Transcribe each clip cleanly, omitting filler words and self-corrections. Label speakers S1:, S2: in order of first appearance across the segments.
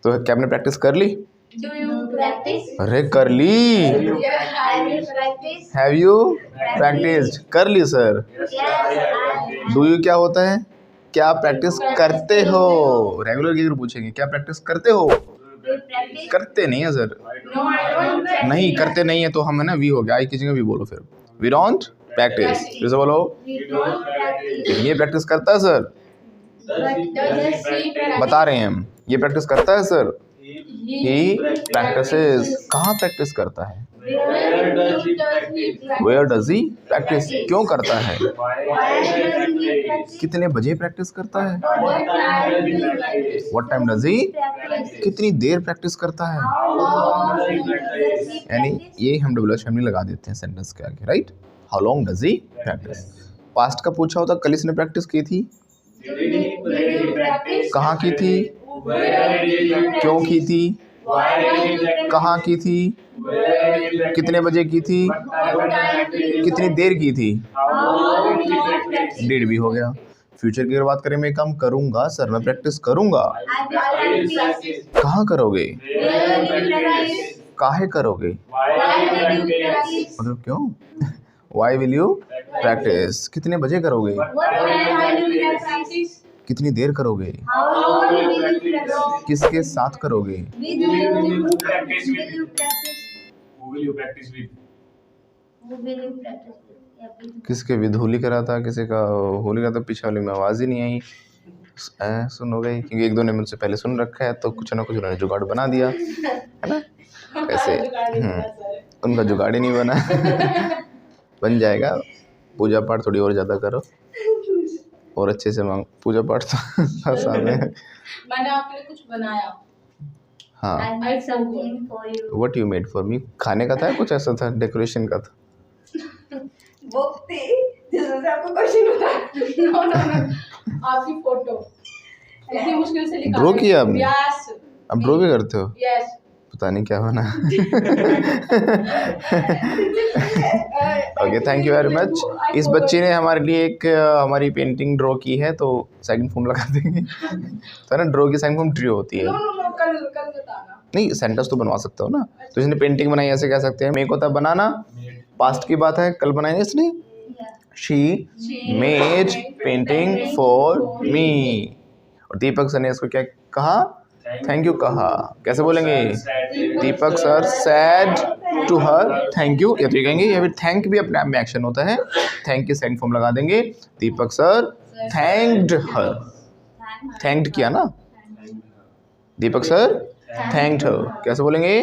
S1: तो क्या आपने प्रैक्टिस कर ली?
S2: Do you practice?
S1: अरे कर ली।
S2: Have you practiced?
S1: Have you practice? कर ली sir.
S2: Yes, I
S1: do you क्या होता है? क्या आप प्रैक्टिस करते हो? रेगुलर की पूछेंगे क्या प्रैक्टिस करते हो?
S2: practice.
S1: करते नहीं है sir.
S2: No, I don't practice.
S1: नहीं करते नहीं है तो हम है ना वी हो गया, आई की जगह वी बोलो फिर। वी डोंट प्रैक्टिस, फिर से बोलो।
S2: We don't practice.
S1: ये प्रैक्टिस करता है sir,
S2: But does he practice?
S1: बता रहे हैं हम। ये प्रैक्टिस करता है सर, ही प्रैक्टिसेस। कहाँ प्रैक्टिस करता है?
S2: Where does he practice?
S1: Where does he practise? क्यों करता है?
S2: Why does he practice?
S1: कितने बजे प्रैक्टिस करता है?
S2: What time does he practice?
S1: What time does he?
S2: Practice.
S1: कितनी देर प्रैक्टिस करता है?
S2: How long does he practice?
S1: यानी ये हम डबल फैमिली लगा देते हैं सेंटेंस के आगे, right? How long does he practice? Past का पूछा होता कल इसने प्रैक्टिस की थी,
S2: Did he practice?
S1: कहाँ की थी,
S2: Where did he practice?
S1: क्यों की थी,
S2: Why did he practice?
S1: कहाँ की थी,
S2: Where did he practice?
S1: कितने बजे की थी,
S2: What time did he
S1: कितनी देर की थी,
S2: How long did he practice?
S1: डेढ़ भी हो गया। फ्यूचर की अगर बात करें, मैं काम करूंगा सर, मैं प्रैक्टिस करूंगा।
S2: I will practice.
S1: कहाँ करोगे?
S2: Where did he practice?
S1: काहे करोगे?
S2: Why did you practice?
S1: मतलब क्यों? Why will you practise? कितने बजे करोगे?
S2: What time did you practice?
S1: कितनी देर करोगे?
S2: How long did you practice?
S1: किसके साथ करोगे?
S2: With whom will you practice with?
S3: Who will you practice with?
S2: Who will you practice with? Yeah, with whom?
S1: किसके with Holi करा था, किसी का होली का, तो पीछे वाली में आवाज़ ही नहीं आई। सुन हो गई, क्योंकि एक दो ने मुझसे पहले सुन रखा है, तो कुछ ना कुछ उन्होंने जुगाड़ बना दिया, है ना? ऐसे उनका जुगाड़ ही नहीं बना। बन जाएगा। पूजा पाठ थोड़ी और ज़्यादा करो और अच्छे से मांग। पूजा पाठ तो आसान है।
S4: मैंने आपके लिए कुछ बनाया।
S1: हाँ,
S2: I made something for you.
S1: What you made for me? खाने का था, कुछ ऐसा था, डेकोरेशन का था।
S5: बुक थी जिसमें आपको क्वेश्चन बताया।
S4: नो नो नो, आपकी फोटो इतनी मुश्किल से लिखा।
S1: ड्रॉ किया आपने?
S4: यस।
S1: अब ड्रॉ भी करते हो?
S4: यस।
S1: पता नहीं क्या बना। Okay, thank you very much. इस बच्चे ने हमारे लिए एक हमारी पेंटिंग ड्रॉ की है, तो सेकंड फॉर्म लगा देंगे। तो है ना, ड्रॉ की सेकंड फॉर्म ड्रॉ होती है।
S4: नो नो नो, कल बताना।
S1: नहीं, सेंटेंस तो बनवा सकते हो ना। तो इसने पेंटिंग बनाई, ऐसे कह सकते हैं। मेक होता है बनाना, पास्ट की बात है, कल बनाई इसने। She made painting for me. और दीपक सर ने इसको क्या कहा? थैंक यू कहा। कैसे बोलेंगे? Deepak sir said to her thank you, या तो ये कहेंगे, या फिर थैंक भी अपने आप में एक्शन होता है। थैंक की सेकंड फॉर्म लगा देंगे। दीपक सर थैंक्ड हर। थैंक्ड किया ना, दीपक सर थैंक्ड हर। कैसे बोलेंगे?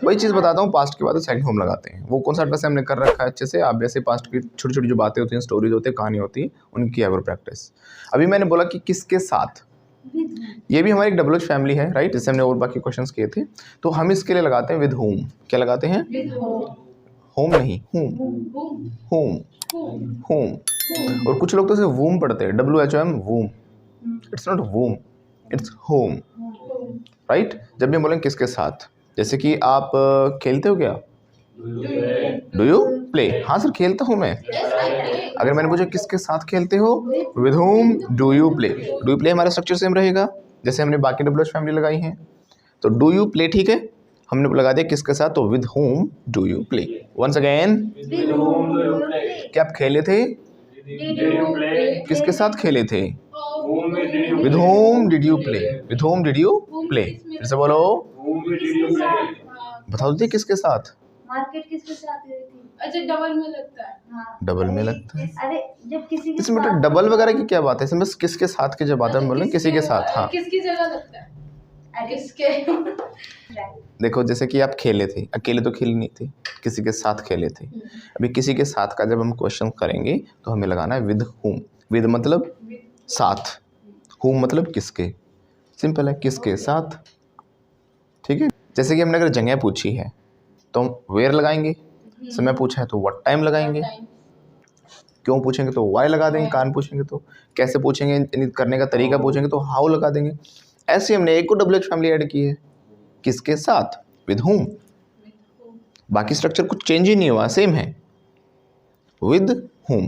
S1: वही चीज़ बताता हूँ, पास्ट के बाद सेकंड फॉर्म लगाते हैं। वो कौन सा वैसे हमने कर रखा है अच्छे से। आप जैसे पास्ट की छोटी छोटी जो बातें होती हैं, स्टोरीज होती है, कहानी होती है, उनकी एवर प्रैक्टिस। अभी मैंने बोला कि किसके साथ, ये भी हमारी एक डबल फैमिली है, राइट? इससे हमने और बाकी क्वेश्चंस किए थे। तो हम इसके लिए लगाते हैं विद होम। क्या लगाते हैं? होम नहीं, होम होम होम। और कुछ लोग तो इसे वूम पढ़ते हैं, WHOM, whom. It's not whom, it's home, right? जब भी हम बोलेंगे किसके साथ, जैसे कि आप खेलते हो क्या? Do you play? हाँ सर, खेलता हूँ मैं। अगर मैंने पूछा किसके साथ खेलते हो, with whom do you play. Do you play हमारा स्ट्रक्चर सेम रहेगा जैसे हमने बाकी डब्ल्यू फैमिली लगाई हैं। तो डू यू प्ले, ठीक है, हमने लगा दिया किसके साथ, तो with whom do you play. Once again, क्या आप खेले थे? किसके साथ खेले थे? With whom did you play. With whom did you play. फिर से बोलो, बता दो किसके साथ।
S2: मार्केट किसके साथ गई थी?
S4: अच्छा, डबल में लगता है।
S2: हाँ।
S1: डबल में लगता है।
S2: अरे जब किसी के
S1: इसमें तो डबल वगैरह की क्या बात है, इसमें बस किसके साथ की जब बात है, हम बोल रहे हैं किसी के साथ। हाँ,
S4: किसकी जगह लगता है? किसके?
S1: देखो जैसे कि आप खेले थे, अकेले तो खेली नहीं थे, किसी के साथ खेले थे। अभी किसी के साथ का जब हम क्वेश्चन करेंगे तो हमें लगाना है विद हुम। विद मतलब साथ, हुम मतलब किसके। सिंपल है, किसके साथ, ठीक है। जैसे कि हमने अगर जगह पूछी है तो हम वेयर लगाएंगे, समय पूछा है तो व्हाट टाइम लगाएंगे, क्यों पूछेंगे तो वाई लगा देंगे, कान पूछेंगे तो कैसे पूछेंगे, करने का तरीका पूछेंगे तो हाउ लगा देंगे। ऐसे हमने एक को डब्ल्यू फैमिली ऐड की है, किसके साथ, विद हुम। बाकी स्ट्रक्चर कुछ चेंज ही नहीं हुआ, सेम है, विद हुम।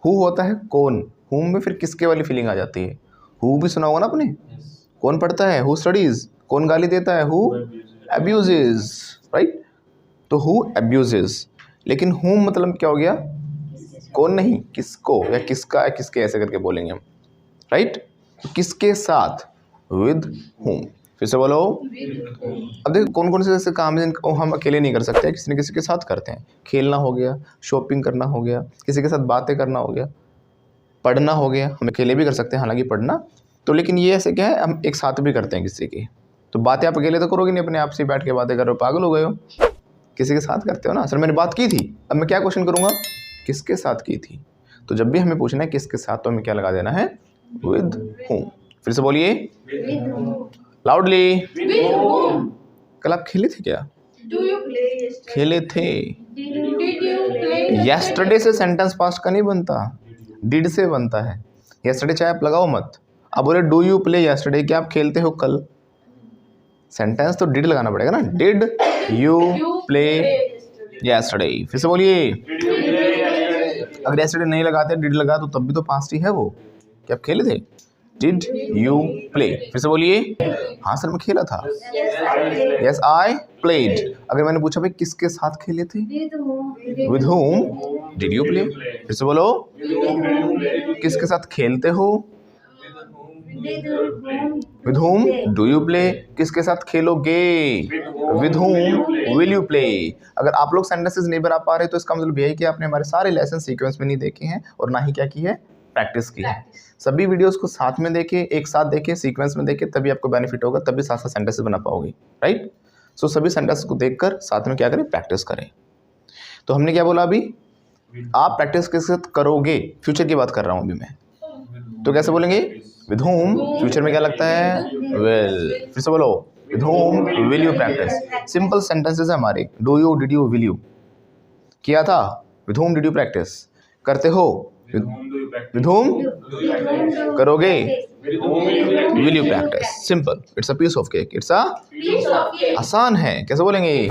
S1: हु होता है कौन, हुम में फिर किसके वाली फीलिंग आ जाती है। हु भी सुना होगा ना आपने, कौन पढ़ता है? Who studies. कौन गाली देता है? Who abuses, right. तो हु अब्यूजेस, लेकिन whom मतलब क्या हो गया? कौन नहीं, किसको या किसका या किसके ऐसे करके बोलेंगे हम, राइट। तो किसके साथ? With whom। फिर से बोलो। अब देखो कौन कौन से ऐसे काम हैं जिनको हम अकेले नहीं कर सकते, किसी न किसी के साथ करते हैं। खेलना हो गया, शॉपिंग करना हो गया, किसी के साथ बातें करना हो गया, पढ़ना हो गया। हम अकेले भी कर सकते हैं हालांकि पढ़ना तो, लेकिन ये ऐसे क्या है, हम एक साथ भी करते हैं किसी की। तो बातें आप अकेले तो करोगे नहीं, अपने आप से बैठ के बातें कर रहे हो, पागल हो गए हो। किसी के साथ करते हो ना। सर मैंने बात की थी, अब मैं क्या क्वेश्चन करूँगा? किसके साथ की थी। तो जब भी हमें पूछना है किसके साथ, तो हमें क्या लगा देना है? With whom। फिर से बोलिए लाउडली।
S4: With whom?
S1: कल आप खेले थे क्या?
S4: Do you play yesterday?
S1: खेले थे।
S4: Did you play?
S1: येस्टरडे से सेंटेंस पास्ट का नहीं बनता, डिड से बनता है। येस्टरडे चाहे आप लगाओ मत, आप बोले डू यू प्ले येस्टरडे, क्या आप खेलते हो कल? सेंटेंस तो डिड लगाना पड़ेगा ना। Did you play yesterday. फिर से बोलिए। अगर येस्टरडे नहीं लगाते, डिड लगा, तो तब भी तो पास्ट ही है वो। क्या आप खेले थे? Did you play. फिर से बोलिए। हाँ सर मैं खेला था। Yes I played. अगर मैंने पूछा भाई किसके साथ खेले थे? With whom did you play. फिर से बोलो। किसके साथ खेलते हो? With whom do you play. किसके साथ खेलोगे? With whom will you play. अगर आप लोग सेंटेंसेस नहीं बना पा रहे तो इसका मतलब यही है कि आपने हमारे सारे लेसन सीक्वेंस में नहीं देखे हैं और ना ही क्या की है, प्रैक्टिस की है। सभी वीडियोस को साथ में देखे, एक साथ देखे, सीक्वेंस में देखे, तभी आपको बेनिफिट होगा, तभी साथ साथ सेंटेंसेस बना पाओगे, राइट। सो सभी सेंटेंसेस को देखकर साथ में क्या करें, प्रैक्टिस करें। तो हमने क्या बोला अभी, आप प्रैक्टिस के साथ करोगे, फ्यूचर की बात कर रहा हूँ अभी मैं, तो कैसे बोलेंगे? विद whom फ्यूचर में क्या लगता है? विल। फिर से बोलो। With whom will you practise. Simple sentences है हमारे। Do you, did you, will you. किया था, with whom did you practise. करते हो, विद whom करोगे, will you practise. Simple, it's a piece of cake. It's a आसान है, कैसे बोलेंगे?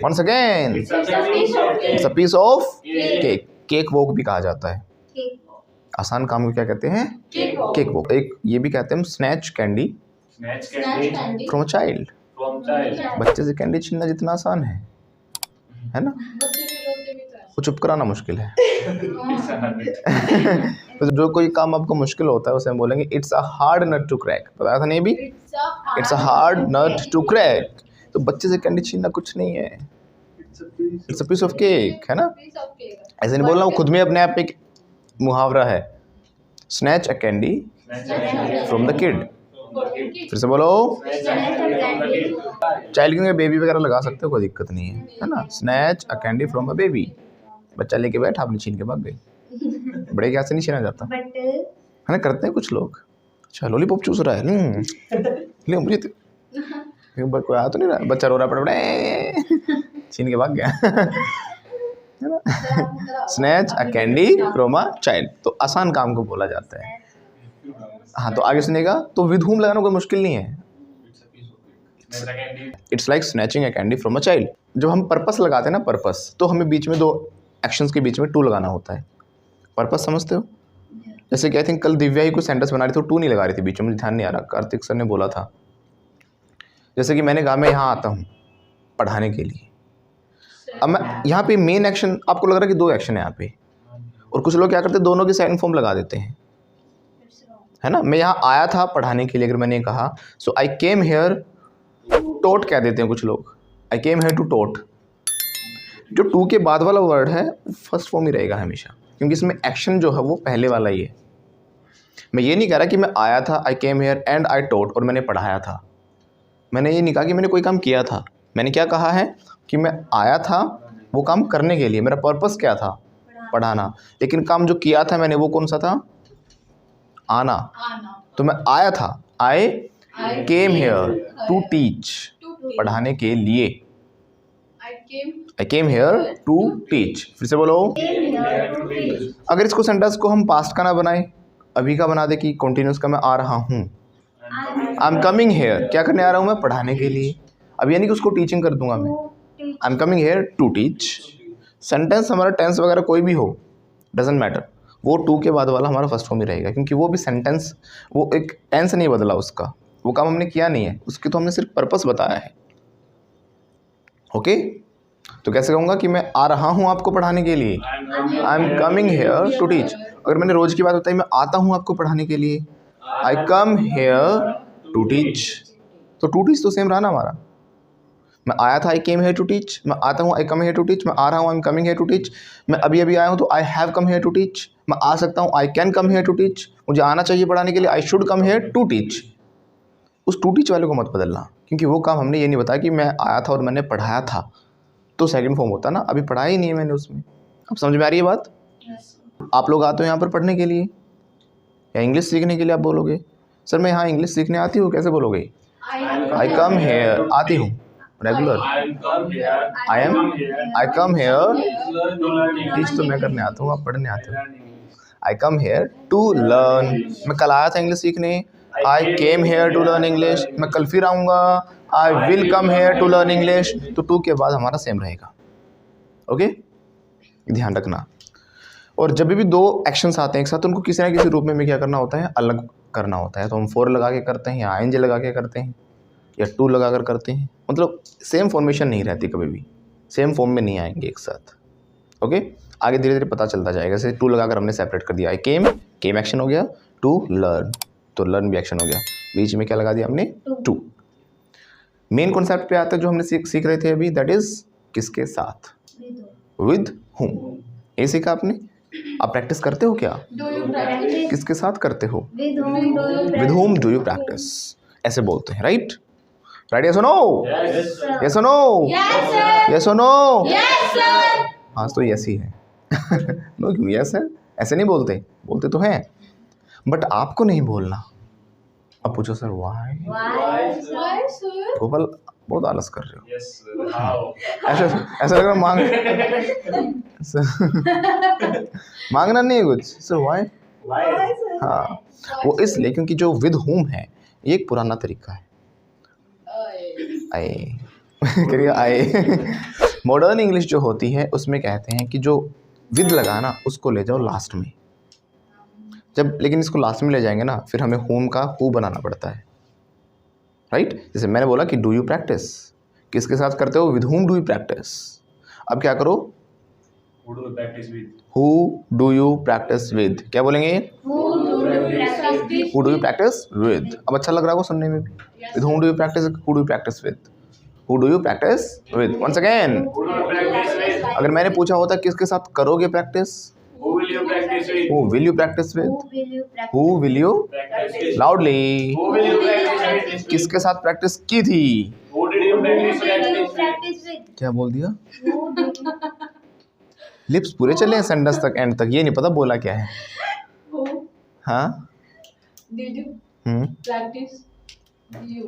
S1: Once again, it's a piece of cake. Cake walk भी कहा जाता है। आसान काम को क्या कहते हैं? Cake walk. एक ये भी कहते हैं snatch candy from a child. बच्चे से कैंडी छीनना जितना आसान है ना, वो चुप कराना मुश्किल है। तो जो कोई काम आपको मुश्किल होता है उसे हम बोलेंगे it's a hard nut to crack. बताया था नहीं भी? It's a hard nut to crack. तो बच्चे से कैंडी छीनना कुछ नहीं है, it's a piece of cake, है ना। ऐसे नहीं बोलना, वो खुद में अपने आप एक मुहावरा है, snatch a candy from the kid. फिर से बोलो। चाइल्ड के बेबी वगैरह लगा सकते हो, कोई दिक्कत नहीं है ना। Snatch a candy from a baby, बच्चा लेके बैठा, आपने छीन के भाग गई। बड़े क्या से नहीं छीना जाता है ना, करते हैं कुछ लोग। अच्छा लॉलीपॉप चूस रहा है, ले मुझे तो कोई आ तो नहीं रहा, बच्चा रो रहा पड़े, छीन के भाग गया। Snatch a candy from a child, तो आसान काम को बोला जाता है। हाँ तो आगे सुनेगा, तो विद whom लगाना कोई मुश्किल नहीं है। It's like snatching a candy from a child. जब हम पर्पस लगाते हैं ना, पर्पस, तो हमें बीच में दो एक्शंस के बीच में टू लगाना होता है। पर्पस समझते हो? जैसे कि आई थिंक कल दिव्या ही कोई सेंटेंस बना रही थी, टू नहीं लगा रही थी बीच में, मुझे ध्यान नहीं आ रहा, कार्तिक सर ने बोला था। जैसे कि मैंने कहा मैं यहाँ आता हूँ पढ़ाने के लिए। अब मैं यहाँ पे मेन एक्शन, आपको लग रहा है कि दो एक्शन है यहाँ पे, और कुछ लोग क्या करते हैं दोनों की साइन फॉर्म लगा देते हैं, है ना। मैं यहाँ आया था पढ़ाने के लिए, अगर मैंने कहा सो आई केम हेयर टोट कह देते हैं कुछ लोग, आई केम हेयर टू टोट। जो टू के बाद वाला वर्ड है फर्स्ट फॉर्म ही रहेगा हमेशा, क्योंकि इसमें एक्शन जो है वो पहले वाला ही है। मैं ये नहीं कह रहा कि मैं आया था, I came hair and I टोट, और मैंने पढ़ाया था। मैंने ये नहीं कहा कि मैंने कोई काम किया था। मैंने क्या कहा है कि मैं आया था वो काम करने के लिए, मेरा पर्पस क्या था? पढ़ाना। लेकिन काम जो किया था मैंने वो कौन सा था? आना। तो मैं आया था, I came here to teach, पढ़ाने के लिए। आई केम हेयर टू टीच। फिर से बोलो। अगर इसको सेंटेंस को हम पास्ट का ना बनाए, अभी का बना दे कि कंटिन्यूस का मैं आ रहा हूँ, आई एम कमिंग हेयर, क्या करने आ रहा हूँ मैं? पढ़ाने के लिए। अब यानी कि उसको टीचिंग कर दूंगा मैं, I am coming here to teach. Sentence हमारा टेंस वगैरह कोई भी हो, डजेंट मैटर, वो टू के बाद वाला हमारा फर्स्ट फॉर्म ही रहेगा, क्योंकि वो भी सेंटेंस, वो एक टेंस नहीं बदला उसका, वो काम हमने किया नहीं है, उसकी तो हमने सिर्फ पर्पस बताया है। ओके, तो कैसे कहूँगा कि मैं आ रहा हूँ आपको पढ़ाने के लिए, I am coming here to teach. अगर मैंने रोज की बात बताई, मैं आता हूँ आपको पढ़ाने के लिए, I come here to teach, तो टू टीच तो सेम रहा ना हमारा। मैं आया था, I came here to teach, मैं आता हूँ, I come here to teach, मैं आ रहा हूँ, I am coming here to teach, मैं अभी अभी आया हूँ तो I have come here to teach, मैं आ सकता हूँ, I can come here to teach, मुझे आना चाहिए पढ़ाने के लिए, I should come here to teach. उस टू टीच वाले को मत बदलना, क्योंकि वो काम हमने ये नहीं बताया कि मैं आया था और मैंने पढ़ाया था, तो सेकंड फॉर्म होता ना, अभी पढ़ाया ही नहीं है मैंने उसमें। अब समझ में आ रही है बात? आप लोग आते हो यहाँ पर पढ़ने के लिए या इंग्लिश सीखने के लिए? आप बोलोगे सर मैं यहाँ इंग्लिश सीखने आती हूँ, कैसे बोलोगे? आई कम हेयर, आती हूँ regular, I come here teach तो मैं करने आता हूँ, आप पढ़ने आते हो। I come here to learn, मैं कल आया था इंग्लिश सीखने, I came here to learn English, मैं कल फिर आऊँगा, I will come here to learn English, तो टू के बाद हमारा सेम रहेगा। ओके, ध्यान रखना। और जब भी दो एक्शंस आते हैं एक साथ, तो उनको किसी ना किसी रूप में क्या करना होता है, अलग करना होता है। तो हम फोर लगा के करते हैं, या आईएनजी लगा के करते हैं, या टू लगा कर करते हैं, मतलब सेम फॉर्मेशन नहीं रहती, कभी भी सेम फॉर्म में नहीं आएंगे एक साथ। ओके, आगे धीरे धीरे पता चलता जाएगा। जैसे टू लगाकर हमने सेपरेट कर दिया, आई केम, केम एक्शन हो गया, टू लर्न, तो लर्न भी एक्शन हो गया, बीच में क्या लगा दिया हमने, टू। मेन कॉन्सेप्ट पे आता है जो हमने सीख रहे थे अभी, दैट इज किसके साथ, विद हुम। ये सीखा आपने, आप प्रैक्टिस करते हो क्या? किसके साथ करते हो? With whom do you practice, ऐसे बोलते हैं, राइट? राइट, यस और नो? यस और नो? यस और नो? हाँ तो यस ही है। नो क्यों यस है? ऐसे नहीं बोलते, बोलते तो हैं, बट आपको नहीं बोलना। अब पूछो सर व्हाई? गोपाल बहुत आलस कर रहे हो।
S3: Yes, sir. How?
S1: ऐसा लग रहा है मांगना नहीं है कुछ। Sir why?
S3: Why?
S1: हाँ, वो इसलिए क्योंकि जो विद होम है ये एक पुराना तरीका है। आए करिए आए। मॉडर्न इंग्लिश जो होती है उसमें कहते हैं कि जो विद लगा ना उसको ले जाओ लास्ट में। जब लेकिन इसको लास्ट में ले जाएंगे ना, फिर हमें होम का हु बनाना पड़ता है, राइट? जैसे मैंने बोला कि डू यू प्रैक्टिस, किसके साथ करते हो? With whom do you practice. अब क्या करो?
S3: Who do you practice with?
S1: Who do you practice with, क्या बोलेंगे? Who do you practice with. अब अच्छा लग रहा होगा सुनने में भी। With whom do you practice, who do you practice with, who do you practice with. Once again,
S3: Who do you practice with?
S1: अगर मैंने पूछा होता किसके साथ करोगे practice,
S3: Who will you practice with?
S1: Who will you practice with, who will you
S3: Practice with.
S1: Loudly,
S3: Who will you practice with?
S1: किसके साथ practice की थी?
S3: Who did you practice with?
S1: क्या बोल दिया? लिप्स पूरे चले हैं सेंटेंस तक, एंड तक, ये नहीं पता बोला क्या है। हाँ
S4: Did you
S1: hmm
S4: practice? You.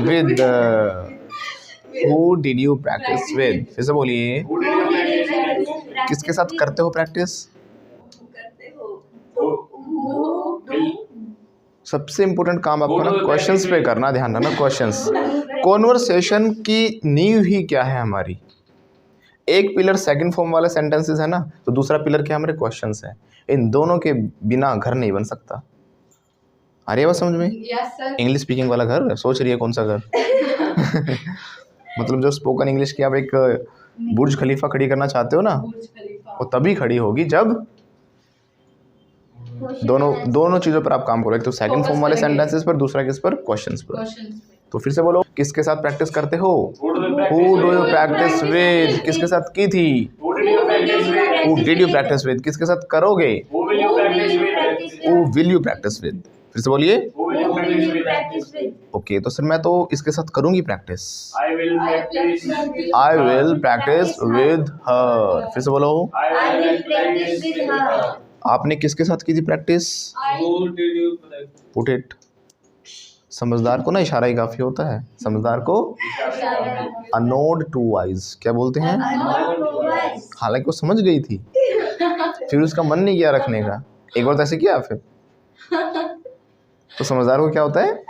S1: With, who did you practice with, फिर से बोलिए।
S3: Who did you practice with?
S1: किसके साथ करते हो प्रैक्टिस?
S5: करते हो
S3: Who will?
S1: सबसे इम्पोर्टेंट काम आपको ना क्वेश्चंस पे करना, ध्यान रखना क्वेश्चंस। कॉन्वर्सेशन की नींव ही क्या है हमारी? एक पिलर सेकंड फॉर्म वाले सेंटेंसेस है ना, तो दूसरा पिलर क्या हमारे क्वेश्चंस है। इन दोनों के बिना घर नहीं बन सकता। आ रही है बात समझ में?
S4: Yes, sir.
S1: इंग्लिश स्पीकिंग वाला घर सोच रही है कौन सा घर? मतलब जो स्पोकन इंग्लिश की आप एक बुर्ज खलीफा खड़ी करना चाहते हो ना,
S4: Burj Khalifa.
S1: वो तभी खड़ी होगी जब दोनों चीज़ों पर आप काम करो, एक तो सेकंड फॉर्म वाले सेंटेंसेस पर, दूसरा किस पर? क्वेश्चंस पर।
S4: Questions.
S1: तो फिर से बोलो, किसके साथ प्रैक्टिस करते हो?
S3: Who do you
S1: who do you
S3: practice
S1: practice with, किसके साथ की थी?
S3: Who did you practice with?
S1: Who did you practice with, किसके साथ करोगे?
S3: Who will you practice with?
S1: Who will you practice with. फिर से बोलिए।
S3: Who will you practice with?
S1: Okay, तो सर मैं तो इसके साथ करूंगी practice.
S3: I will practice.
S1: I will practice with her. फिर से बोलो।
S3: I will practice with her.
S1: आपने किसके साथ की थी practice?
S3: Who did you practice?
S1: Put it. समझदार को ना इशारा ही काफी होता है। समझदार को अ नोड टू आइज, क्या बोलते हैं? हालांकि वो समझ गई थी, फिर उसका मन नहीं किया रखने का। एक बार तो ऐसे किया फिर। तो समझदार को क्या होता है?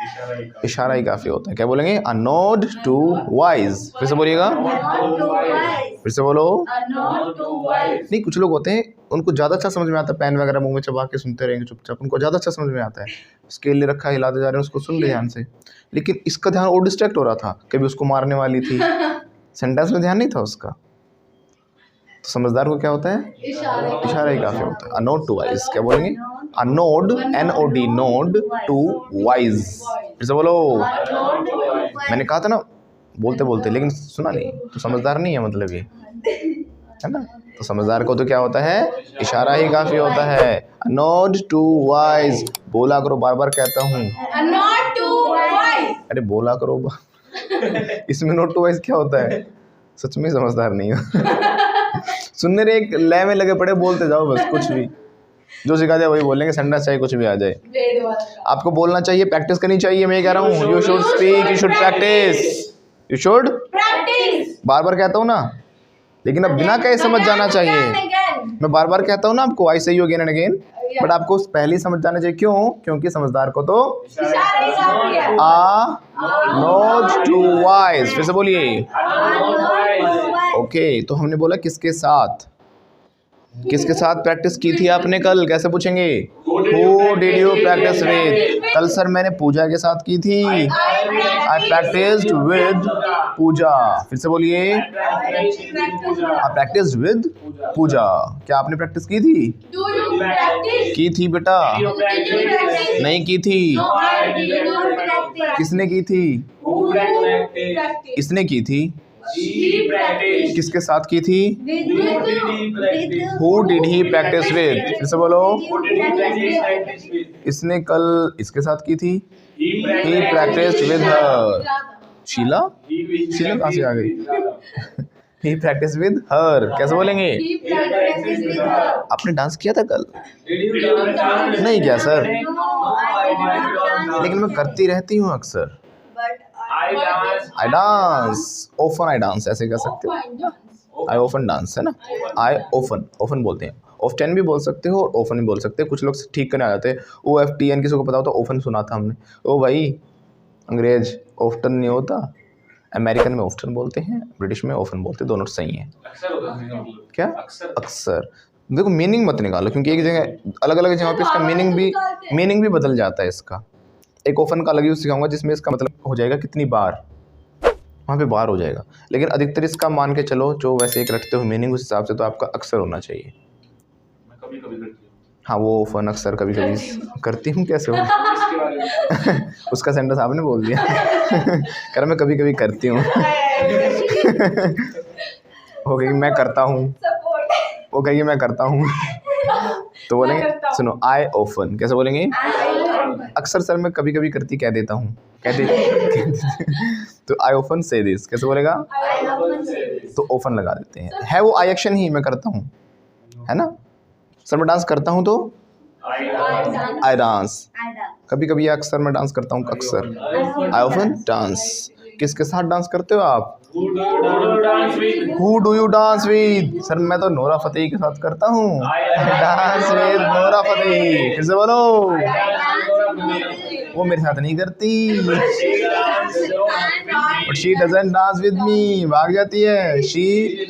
S1: इशारा ही काफी होता है। क्या बोलेंगे? A nod to wise. फिर से बोलिएगा। फिर से बोलो। नहीं, कुछ लोग होते हैं उनको ज़्यादा अच्छा समझ में आता है, पेन वगैरह मुंह में चबा के सुनते रहेंगे चुपचाप, उनको ज़्यादा अच्छा समझ में आता है। स्केल ले रखा है, हिलाते जा रहे हैं, उसको सुन रहे ध्यान से। लेकिन इसका ध्यान और डिस्ट्रैक्ट हो रहा था, कभी उसको मारने वाली थी, सेंटेंस में ध्यान नहीं था उसका। तो समझदार को क्या होता है? इशारा ही काफ़ी होता है। अ नोड टू वाइज, क्या बोलेंगे? A nod, NOD, nod to wise. फिर से बोलो। मैंने कहा था ना बोलते बोलते, लेकिन सुना नहीं, तो समझदार नहीं है मतलब ये, है ना। तो समझदार को तो क्या होता है? इशारा ही काफ़ी होता है। नोड टू वाइज, बोला करो, बार बार कहता हूँ।
S4: Not too wise.
S1: अरे बोला करो इसमें नोट टू वाइज क्या होता है? सच में समझदार नहीं हो। सुनने रे, एक लय में लगे पड़े, बोलते जाओ बस, कुछ भी जो सिखा जाए वही बोलेंगे, सेंटेंस चाहे कुछ भी आ जाए।
S4: Grade वाला का।
S1: आपको बोलना चाहिए, प्रैक्टिस करनी चाहिए, मैं कह रहा हूँ। You should speak, you should practice, you should.
S4: Practice.
S1: बार बार कहता हूँ ना, लेकिन अब बिना कहे समझ जाना चाहिए।
S4: Again.
S1: मैं बार बार कहता हूँ ना आपको, आई से you again and again, but आपको पहले ही समझ जाना चाहिए। क्यों? क्योंकि समझदार को तो
S4: इशारा ही काफी है।
S1: Nod to wise. फिर से बोलिए।
S3: Otherwise.
S1: ओके, तो हमने बोला किसके साथ, किसके साथ प्रैक्टिस की थी आपने कल? कैसे पूछेंगे? Who did you practice with? कल सर मैंने पूजा के साथ की थी। I practiced with पूजा। फिर से बोलिए। I practiced with पूजा। क्या आपने प्रैक्टिस की थी?
S4: Do you practice?
S1: की थी बेटा,
S4: Did you practice?
S1: नहीं की थी।
S4: No, I did not practice.
S1: किसने की थी?
S4: Who practice?
S1: इसने की थी।
S3: She practiced.
S1: किसके साथ की थी?
S3: Who did he practice?
S1: Who did he practice with? फिर से बोलो।
S3: Who did he practice with?
S1: इसने कल इसके साथ की थी।
S3: He
S1: He practiced with her. Sheila?
S3: He
S1: Sheila कहाँ से आ गई? He practiced with her। कैसे बोलेंगे?
S4: He practices with her.
S1: आपने डांस किया था कल?
S3: Did you dance?
S1: नहीं किया sir,
S2: No, I did not dance.
S1: लेकिन मैं करती रहती हूँ अक्सर।
S5: But
S3: I dance.
S1: I dance, often I dance, ऐसे कह सकते हो।
S4: Fine, dance.
S1: आई often डांस, है ना। आई often बोलते हैं, often भी बोल सकते हो और often भी बोल सकते हैं। कुछ लोग ठीक करने आ जाते हैं। OFTN किसी को पता हो तो often सुना था हमने। ओ भाई, अंग्रेज often नहीं होता, अमेरिकन में often बोलते हैं, ब्रिटिश में often बोलते हैं, दोनों सही हैं।
S3: अक्सर होता है इसका मतलब।
S1: क्या?
S3: अक्सर।
S1: अक्सर। देखो मीनिंग मत निकालो, क्योंकि एक जगह अलग अलग जगह पे इसका मीनिंग भी बदल जाता है इसका। एक ओफन का अलग यूज सिखाऊंगा जिसमें इसका मतलब हो जाएगा कितनी बार, वहाँ पे बार हो जाएगा। लेकिन अधिकतर इसका मान के चलो जो वैसे एक रटते हो मीनिंग, उस हिसाब से तो आपका अक्सर होना चाहिए।
S3: मैं कभी कभी करती हूँ।
S1: हाँ, वो ओफन अक्सर कभी कभी करती हूँ, कैसे हो?
S3: इसके बारे में।
S1: उसका सेंटेंस आपने बोल दिया। कर मैं कभी कभी करती हूँ। हो गई मैं करता हूँ,
S5: support.
S1: वो कहेगी मैं करता हूँ। तो बोलेंगे, सुनो, आई ओफन कैसे बोलेंगे? अक्सर सर मैं कभी कभी करती कह देता हूँ, कह दे। तो आई ओफन से दिस कैसे बोलेगा? तो ओफन लगा देते हैं, है वो आई एक्शन ही, मैं करता हूँ, है ना। सर मैं डांस करता हूँ तो
S3: I dance.
S1: I dance.
S2: I dance.
S1: कभी कभी अक्सर मैं डांस करता हूँ, अक्सर। I often dance. किसके साथ डांस करते हो आप?
S3: Who do you dance with?
S1: Who do you dance with? Sir मैं तो नोरा फतेही के साथ करता हूँ, डांस विद नोरा फतेही। फिर से बोलो। वो मेरे साथ नहीं करती, but she doesn't dance with me, भाग जाती है। शी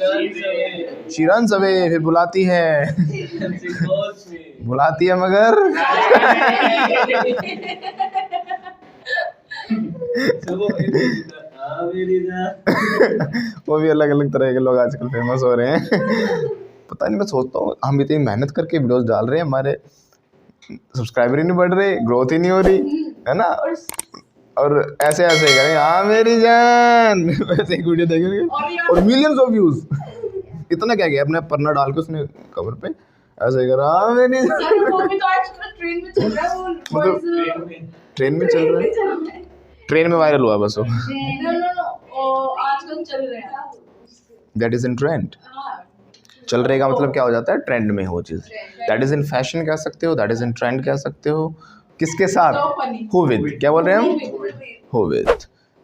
S1: रन्स अवे, फिर बुलाती है, बुलाती है मगर वो भी अलग अलग तरह के लोग आजकल फेमस हो रहे हैं। पता नहीं, मैं सोचता हूँ हम इतनी मेहनत करके वीडियोस डाल रहे हैं, हमारे सब्सक्राइबर ही नहीं बढ़ रहे, ग्रोथ ही नहीं हो रही, है ना। और ऐसे ऐसे करें, हाँ मेरी जान, वैसे एक वीडियो देखेंगे और मिलियंस ऑफ व्यूज। इतना क्या किया, अपने परना डाल के उसने कवर पे ऐसे ही करा, हाँ मेरी जान।
S4: वो भी तो आजकल ट्रेन में चल रहा है, वो
S1: मतलब ट्रेन में चल रहा है, ट्रेन में वायरल हुआ बस वो।
S4: नो आजकल चल रहा है।
S1: That is in trend.
S4: हाँ,
S1: चल रहेगा मतलब क्या हो जाता है, ट्रेंड में हो चीज़। दैट इज इन फैशन कह सकते हो, दैट इज इन ट्रेंड कह सकते हो। किसके साथ?
S4: so funny.
S1: हु विद, क्या बोल रहे हैं हम? Who with.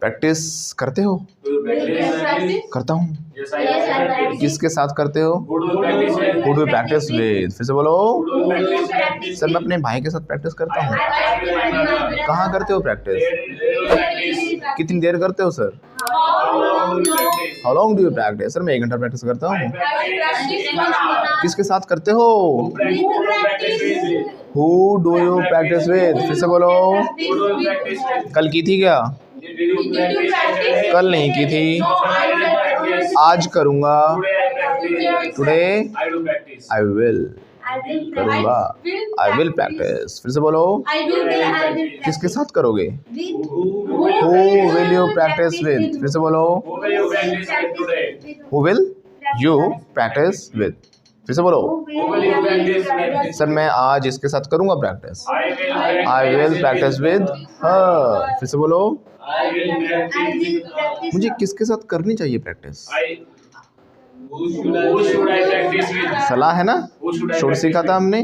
S1: प्रैक्टिस करते हो?
S3: Do you practice?
S1: करता हूँ।
S3: Yes. Yes, I
S2: Yes, I
S3: practice.
S2: practice.
S1: किसके साथ करते हो?
S3: Who do you practice with?
S1: Who do you practice with? फिर से बोलो।
S3: Who do you practice with?
S1: Sir मैं अपने भाई के साथ प्रैक्टिस करता हूँ।
S3: I practice with my brother.
S1: कहाँ करते हो practice?
S3: Where do you practice?
S1: कितनी देर करते हो sir?
S3: How long do you practice?
S1: How long do you practice? Sir मैं 1 घंटा प्रैक्टिस करता
S3: I
S1: हूँ।
S3: practice 1 hour.
S1: किसके साथ करते हो?
S3: Who practice with?
S1: Who do you practice with? फिर से बोलो।
S3: Who do you practice with?
S1: कल की थी क्या?
S3: Did you practice yesterday?
S1: कल नहीं की थी।
S3: No, I didn't practice.
S1: आज करूँगा।
S3: Today I practice.
S1: Today
S3: I do practice.
S1: I will
S2: I will
S1: करूँगा। I will practice। फिर से बोलो।
S2: I will
S1: किसके साथ करोगे?
S2: with
S1: Who will you practice with? फिर से बोलो।
S3: Who will you practice with today?
S1: Who will you practice with? फिर से बोलो।
S3: Who will you practice with?
S1: Sir मैं आज इसके साथ करूँगा practice.
S3: I will
S1: practice with her। फिर से बोलो।
S3: I will practice with.
S1: मुझे किसके साथ करनी चाहिए practice?
S3: Who should I practice with?
S1: सलाह है ना?
S3: Who should I
S1: should
S3: practice
S1: सीखा था
S3: with?
S1: हमने।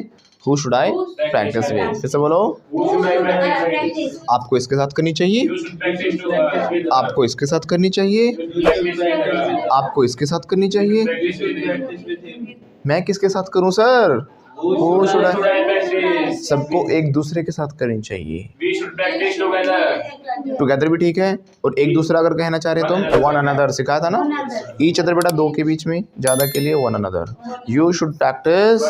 S1: Who should I practice with? फिर से बोलो।
S3: Who should I practice with?
S1: आपको इसके साथ करनी चाहिए।
S3: You should practice with.
S1: आपको इसके साथ करनी चाहिए।
S3: Practice with.
S1: आपको इसके साथ करनी चाहिए।
S3: Practice with.
S1: मैं किसके साथ करूं sir?
S3: Who should I practice?
S1: सबको एक दूसरे के साथ करनी चाहिए।
S3: We should practice together.
S1: Together भी ठीक है, और एक दूसरा अगर कहना चाह रहे तो वन अनदर सिखाया था ना। ईच अदर बेटा 2 के बीच में, ज्यादा के लिए one another. You should practice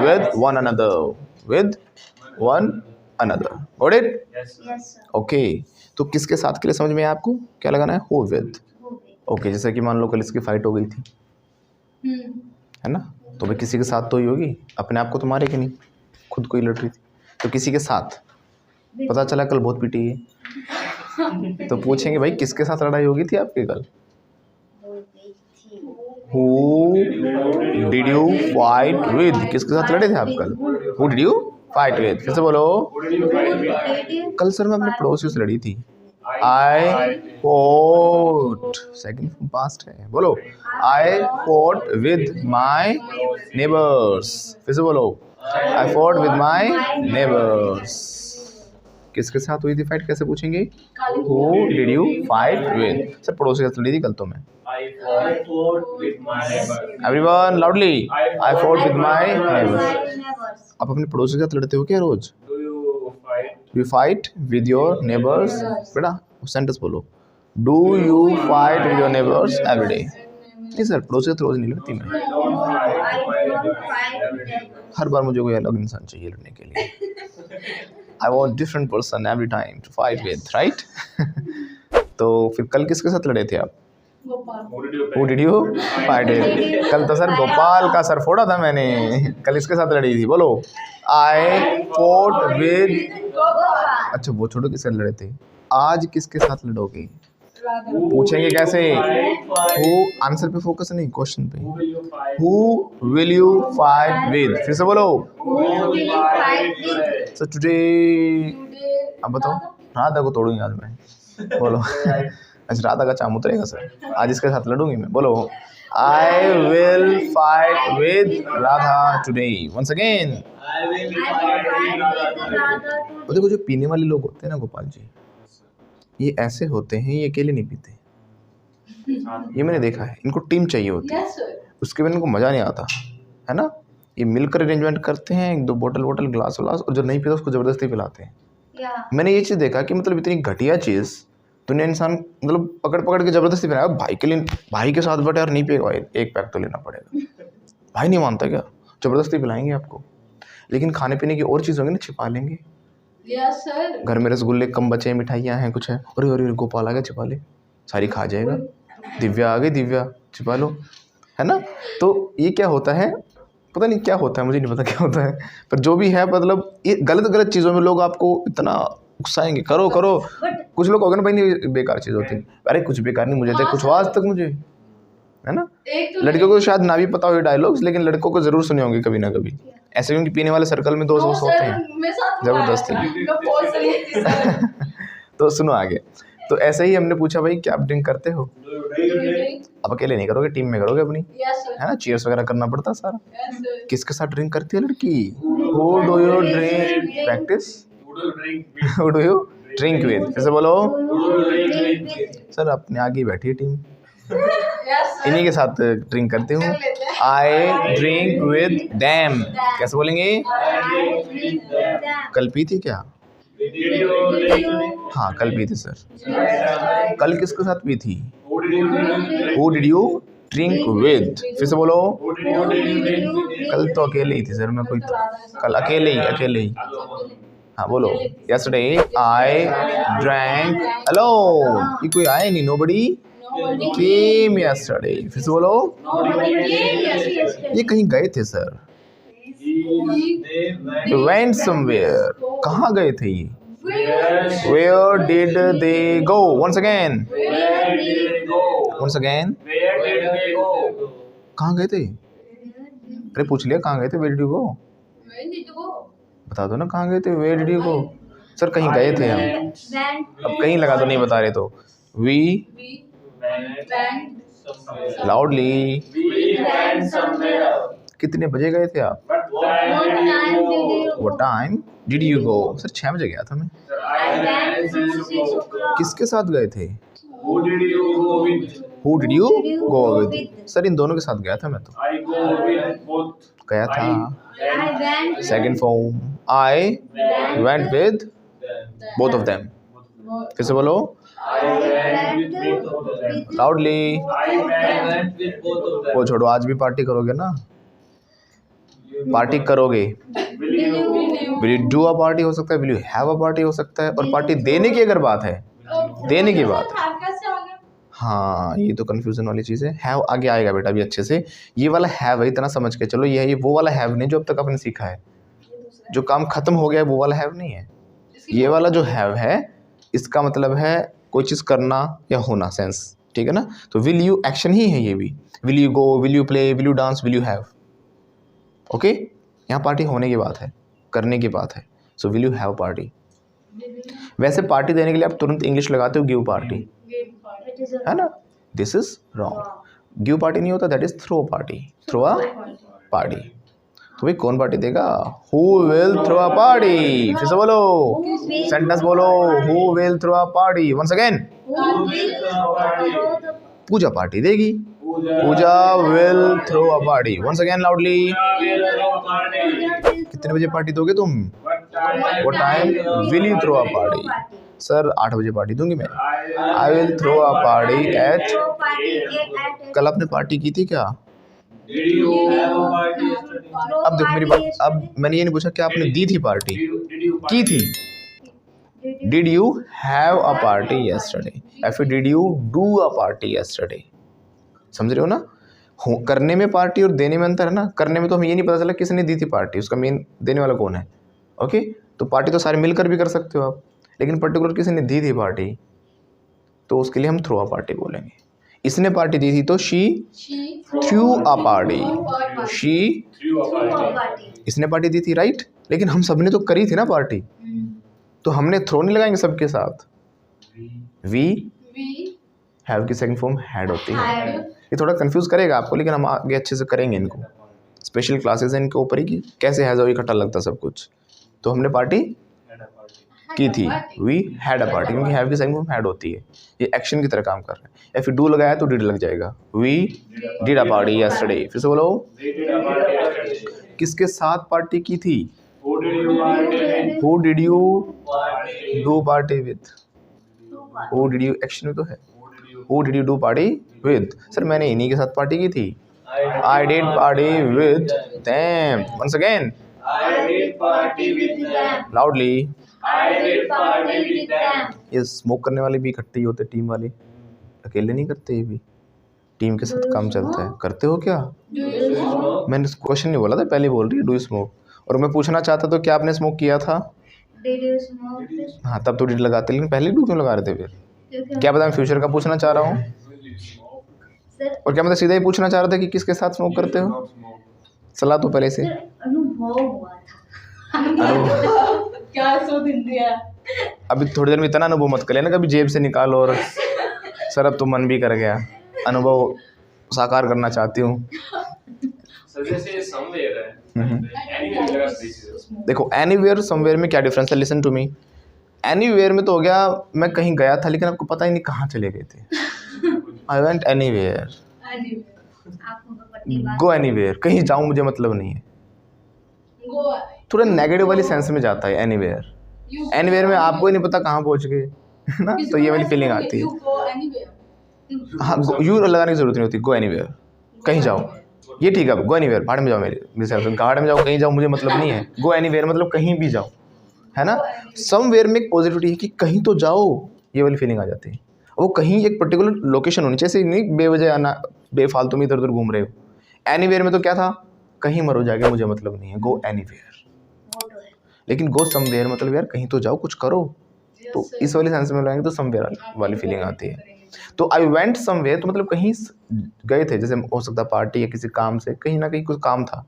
S1: with one another, with one another. Got it?
S3: Yes.
S2: Yes, sir.
S1: Okay, तो किसके साथ के लिए समझ में आया आपको? क्या लगाना है? Who with.
S2: Who will?
S1: Okay, जैसे कि मान लो कल इसकी फाइट हो गई थी, है ना, तो भाई किसी के साथ तो ही होगी, अपने आप को तो मारेगी नहीं, खुद को ही लड़ रही थी, तो किसी के साथ। पता चला कल बहुत पिटी है, तो पूछेंगे भाई किसके साथ लड़ाई होगी थी आपके कल? Who did you fight with? किसके साथ लड़े थे आप कल? Who did you fight with? फिर से बोलो।
S3: Who did you fight with?
S1: कल सर मैं अपने पड़ोसियों से लड़ी थी। I fought, second form past है, बोलो। I fought with my neighbors। फिर से बोलो। I fought with my neighbors। किसके साथ हुई थी फाइट? कैसे पूछेंगे? Who did you fight with? Sir पड़ोसी के साथ लड़ी थी कल तो मैं।
S3: I fought with my neighbor.
S1: Everyone loudly। I fought with my neighbors।
S2: Neighbors.
S1: आप अपने पड़ोसी के साथ लड़ते हो क्या रोज?
S3: Do you fight?
S1: You fight with your neighbors? बेटा सेंटेंस बोलो। Do you fight with your neighbors every day? नहीं सर, पड़ोसी से रोज नहीं लड़ती मैं।
S3: I don't fight
S2: I
S3: with my
S2: don't
S3: neighbor
S2: fight
S3: every day.
S2: neighbors.
S1: हर बार मुझे कोई अलग इंसान चाहिए लड़ने के लिए। I want different person every time to fight with, right? तो फिर कल किसके साथ लड़े थे आप?
S3: Who did you
S1: Who did you fight with? कल तो सर गोपाल का सर फोड़ा था मैंने, कल इसके साथ लड़ी थी, बोलो। I fought with, अच्छा वो छोड़ो किसके साथ लड़े थे, आज किसके साथ लड़ोगे? पूछेंगे कैसे? Who, आंसर पे फोकस नहीं, क्वेश्चन पे।
S3: Who will you fight?
S1: Who will you fight with? फिर से बोलो।
S3: Who will you fight with?
S1: So today, अब बताओ, राधा को तोड़ूंगी आज मैं, बोलो। अच्छा राधा का चाम उतरेगा सर, आज इसके साथ लड़ूंगी मैं, बोलो। I will fight with Radha today, once again।
S3: I will fight with Radha.
S1: और देखो जो पीने वाले लोग होते हैं ना गोपाल जी, ये ऐसे होते हैं, ये अकेले नहीं पीते, ये मैंने देखा है, इनको टीम चाहिए होती है,
S4: Yes, sir.
S1: उसके बिना इनको मज़ा नहीं आता, है ना। ये मिलकर अरेंजमेंट करते हैं, 1-2 बोतल ग्लास व्लास, और जो नहीं पीता उसको ज़बरदस्ती पिलाते हैं।
S2: Yeah.
S1: मैंने ये चीज़ देखा कि मतलब इतनी घटिया चीज़ दुनिया इंसान मतलब पकड़ के ज़बरदस्ती पिलाया। भाई के लिए, भाई के साथ बैठे यार नहीं पिएगा भाई, एक पैक तो लेना पड़ेगा, भाई नहीं मानता क्या, ज़बरदस्ती पिलाएंगे आपको। लेकिन खाने पीने की और चीज़ होंगी ना, छिपा लेंगे।
S4: Yes, sir.
S1: घर में रसगुल्ले कम बचे हैं, मिठाइयाँ हैं, कुछ है, अरे गोपाल आ गया, छिपा ले, सारी खा जाएगा। दिव्या आ गई, दिव्या छिपा लो, है ना। तो ये क्या होता है, पता नहीं क्या होता है, मुझे नहीं पता क्या होता है, पर जो भी है मतलब ये गलत चीज़ों में लोग आपको इतना उकसाएंगे, करो। कुछ लोग होंगे ना भाई, नहीं बेकार चीज़ होती है, अरे कुछ बेकार नहीं, मुझे तो कुछ आज तक मुझे, है ना।
S4: एक तो
S1: लड़कियों को शायद ना भी पता हो डायलॉग्स, लेकिन लड़कों को ज़रूर सुने होंगे कभी ना कभी ऐसे, क्योंकि पीने वाले सर्कल में दोस्त
S4: No,
S1: होते
S4: sir,
S1: हैं।
S4: मेरे साथ
S1: जबरदस्ती।
S4: हुआ है। मैं पोस्ट रही थी, sir.
S1: तो सुनो आगे। तो ऐसे ही हमने पूछा भाई क्या आप ड्रिंक करते हो?
S3: Do you drink?
S1: अब अकेले नहीं करोगे, टीम में करोगे अपनी,
S4: Yes, sir.
S1: है ना, चीयर्स वगैरह करना पड़ता सारा।
S4: Yes, sir.
S1: किसके साथ ड्रिंक करती है लड़की? Who do you drink practice?
S3: Who do you drink with?
S1: Who do you drink with? फिर से बोलो।
S3: Who do you drink with?
S1: Sir अपने आगे ही बैठी है टीम,
S4: Yes,
S1: इन्हीं के साथ ड्रिंक करते हूँ। I drink with them. कैसे बोलेंगे? कल पी थी क्या? हाँ कल पी थी सर। कल किसके साथ पी थी? Who did you drink with? फिर से बोलो। कल तो अकेले ही थी सर मैं, कोई कल अकेले ही। हाँ बोलो। Yesterday I drank alone। ये कोई आया नहीं, nobody came yesterday। फिर से बोलो। ये कहीं गए थे सर। Went somewhere। कहाँ गए थे ये? Where did they go? Once again। कहाँ गए थे? अरे पूछ लिया कहाँ गए थे? Where did you go? बता दो ना कहाँ गए थे? Where did you go? Sir कहीं गए थे हम। अब कहीं लगा दो, नहीं बता रहे तो। We loudly। कितने बजे गए थे आप? What time did you go? Sir 6 बजे गया था मैं। किसके साथ गए थे? Who did you go with? Sir इन दोनों के साथ गया था मैं तो। गया था। Second form I went with both of them। फिर से बोलो loudly। वो छोड़ो, आज भी पार्टी करोगे ना? पार्टी करोगे। Will you do a party हो सकता है, will you have a party हो सकता है, और पार्टी देने की अगर बात है, देने की बात है। हाँ ये तो कंफ्यूजन वाली चीज़ है। हैव आगे आएगा बेटा अभी अच्छे से। ये वाला हैव है, इतना समझ के चलो। ये वो वाला हैव नहीं जो अब तक आपने सीखा है, जो काम खत्म हो गया है वो वाला हैव नहीं है। ये वाला जो हैव है इसका मतलब है कोई चीज़ करना या होना, सेंस, ठीक है ना। तो विल यू एक्शन ही है ये भी। Will you go, will you play, will you dance, will you have. Okay, यहाँ पार्टी होने की बात है, करने की बात है। So will you have party. वैसे पार्टी देने के लिए आप तुरंत इंग्लिश लगाते हो गिव पार्टी, है ना। This is wrong. Give party नहीं होता, that is throw party. Throw a party. तो भाई कौन पार्टी देगा? Who will throw a party? फिर से बोलो, सेंटेंस बोलो। Who will throw a party? Once again. Pooja party देगी। Pooja will throw a party. Once again loudly. कितने बजे पार्टी दोगे तुम? What time will you throw a party? Sir 8 बजे पार्टी दूंगी मैं। I will throw a party at. कल आपने पार्टी की थी क्या? अब देखो मेरी बात, अब मैंने ये नहीं पूछा कि आपने दी थी पार्टी, की थी। Did you have a party yesterday, या फिर did you do a party yesterday? समझ रहे हो ना। करने में पार्टी और देने में अंतर है ना। करने में तो हमें ये नहीं पता चला किसने दी थी पार्टी, उसका मेन देने वाला कौन है। ओके, तो पार्टी तो सारे मिलकर भी कर सकते हो आप, लेकिन पर्टिकुलर किसी ने दी थी पार्टी तो उसके लिए हम थ्रो अ पार्टी बोलेंगे। इसने पार्टी दी थी तो she through a party. She इसने पार्टी दी थी, राइट। लेकिन हम सबने तो करी थी ना पार्टी, तो हमने थ्रो नहीं लगाएंगे सबके साथ। वी हैव की सेकंड फॉर्म हैड होती है। ये थोड़ा कंफ्यूज करेगा आपको, लेकिन हम आगे अच्छे से करेंगे इनको। स्पेशल क्लासेस हैं इनके ऊपर ही कि कैसे हैज़ और इकट्ठा लगता सब कुछ। तो हमने पार्टी की थी, वी हैड अ पार्टी, क्योंकि हैव की सेकंड फॉर्म हैड होती है। ये एक्शन की तरह काम कर रहा है। या फिर डू लगाया तो डिड लग जाएगा। We did a party yesterday. फिर से बोलो, किसके साथ पार्टी की थी? Who did you do party with? Who did you action में तो है। Who did you do party with? Sir मैंने इन्हीं के साथ पार्टी की थी। I did party with them. Once again, loudly. ये स्मोक करने वाले भी इकट्ठे ही होते, टीम वाले, अकेले नहीं करते। ये भी टीम के साथ काम चलता है। करते हो क्या? मैंने क्वेश्चन नहीं बोला था, पहले बोल रही है डू यू स्मोक। और मैं पूछना चाहता तो क्या आपने स्मोक किया था? हाँ तब तो डिड लगाते, लेकिन पहले डू क्यों लगा रहे थे फिर? क्या पता मैं फ्यूचर का पूछना चाह रहा हूँ, और क्या मतलब सीधा ही पूछना चाह रहा था कि किसके साथ स्मोक करते हो। सलाह तो पहले से
S2: अनुभव हुआ था।
S4: क्या सो दिन दिया।
S1: अभी थोड़ी देर में इतना अनुभव मत कर लेना, कभी जेब से निकालो और सर अब तो मन भी कर गया, अनुभव साकार करना चाहती हूँ। देखो एनीवेयर समवेयर में क्या डिफरेंस है, लिसन टू मी। एनीवेयर में तो हो गया मैं कहीं गया था लेकिन आपको पता ही नहीं कहाँ चले गए थे। I went anywhere.
S2: आंखों पर पट्टी बांध
S1: गो एनीवेयर, कहीं जाऊं मुझे मतलब नहीं है।
S4: गो
S1: थोड़ा नेगेटिव वाली सेंस में जाता है एनीवेयर। एनीवेयर में आपको ही नहीं पता कहाँ पहुंच गए, है ना, तो ये वाली फीलिंग आती है।
S4: You go anywhere.
S1: हाँ, यू लगाने की जरूरत नहीं होती, गो एनीवेयर, कहीं जाओ, ये ठीक है। गो एनीवेयर, भाड़ में जाओ, मेरे से गार्ड में जाओ, कहीं जाओ मुझे मतलब नहीं है। गो एनीवेयर मतलब कहीं भी जाओ, है ना। समवेयर में एक पॉजिटिविटी है कि कहीं तो जाओ, ये वाली फीलिंग आ जाती है। वो कहीं एक पर्टिकुलर लोकेशन होनी चाहिए, नहीं बेवजह आना, बेफालतू में इधर उधर घूम रहे हो। एनीवेयर में तो क्या था, कहीं मरो जाके मुझे मतलब नहीं है, गो एनीवेयर। लेकिन गो समवेयर मतलब यार कहीं तो जाओ, कुछ करो, तो इस वाली सेंस में लगाएंगे तो समवेयर वाली फीलिंग आती है। तो आई वेंट समवेयर तो मतलब कहीं गए थे, जैसे हो सकता है पार्टी या किसी काम से, कहीं ना कहीं कुछ काम था।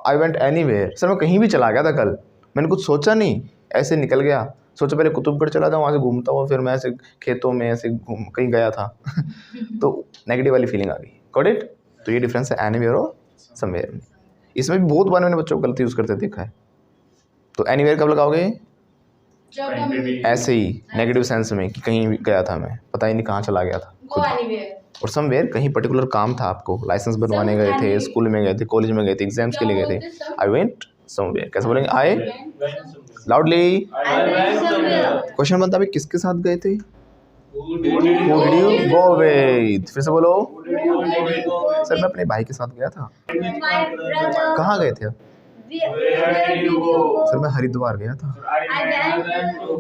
S1: आई वेंट एनीवेयर, सर मैं कहीं भी चला गया था कल, मैंने कुछ सोचा नहीं, ऐसे निकल गया। सोचा पहले कुतुबगढ़ चला था, वहाँ से घूमता हुआ फिर मैं ऐसे खेतों में ऐसे घूम कहीं गया था तो नेगेटिव वाली फीलिंग आ गई। Got it. तो ये डिफरेंस है एनीवेयर और समवेयर में। इसमें भी बहुत बार मैंने बच्चों को गलती यूज़ करते देखा है। तो एनीवेयर कब लगाओगे,
S4: जब हम
S1: ऐसे ही नेगेटिव सेंस में कि कहीं भी गया था मैं, पता ही नहीं कहाँ चला गया था।
S4: Go anywhere.
S1: और समवेयर कहीं पर्टिकुलर काम था, आपको लाइसेंस बनवाने गए थे, स्कूल में गए थे, कॉलेज में गए थे, एग्जाम्स के लिए गए थे। आई वेंट समवेयर, कैसे बोलेंगे, आई लाउडली। क्वेश्चन बनता है किसके साथ गए थे, Who did you go with? फिर से बोलो। सर मैं अपने भाई के साथ गया था।
S2: My brother.
S1: कहाँ गए थे आप?
S2: Where did you go?
S1: Sir मैं हरिद्वार गया था।
S2: I went to.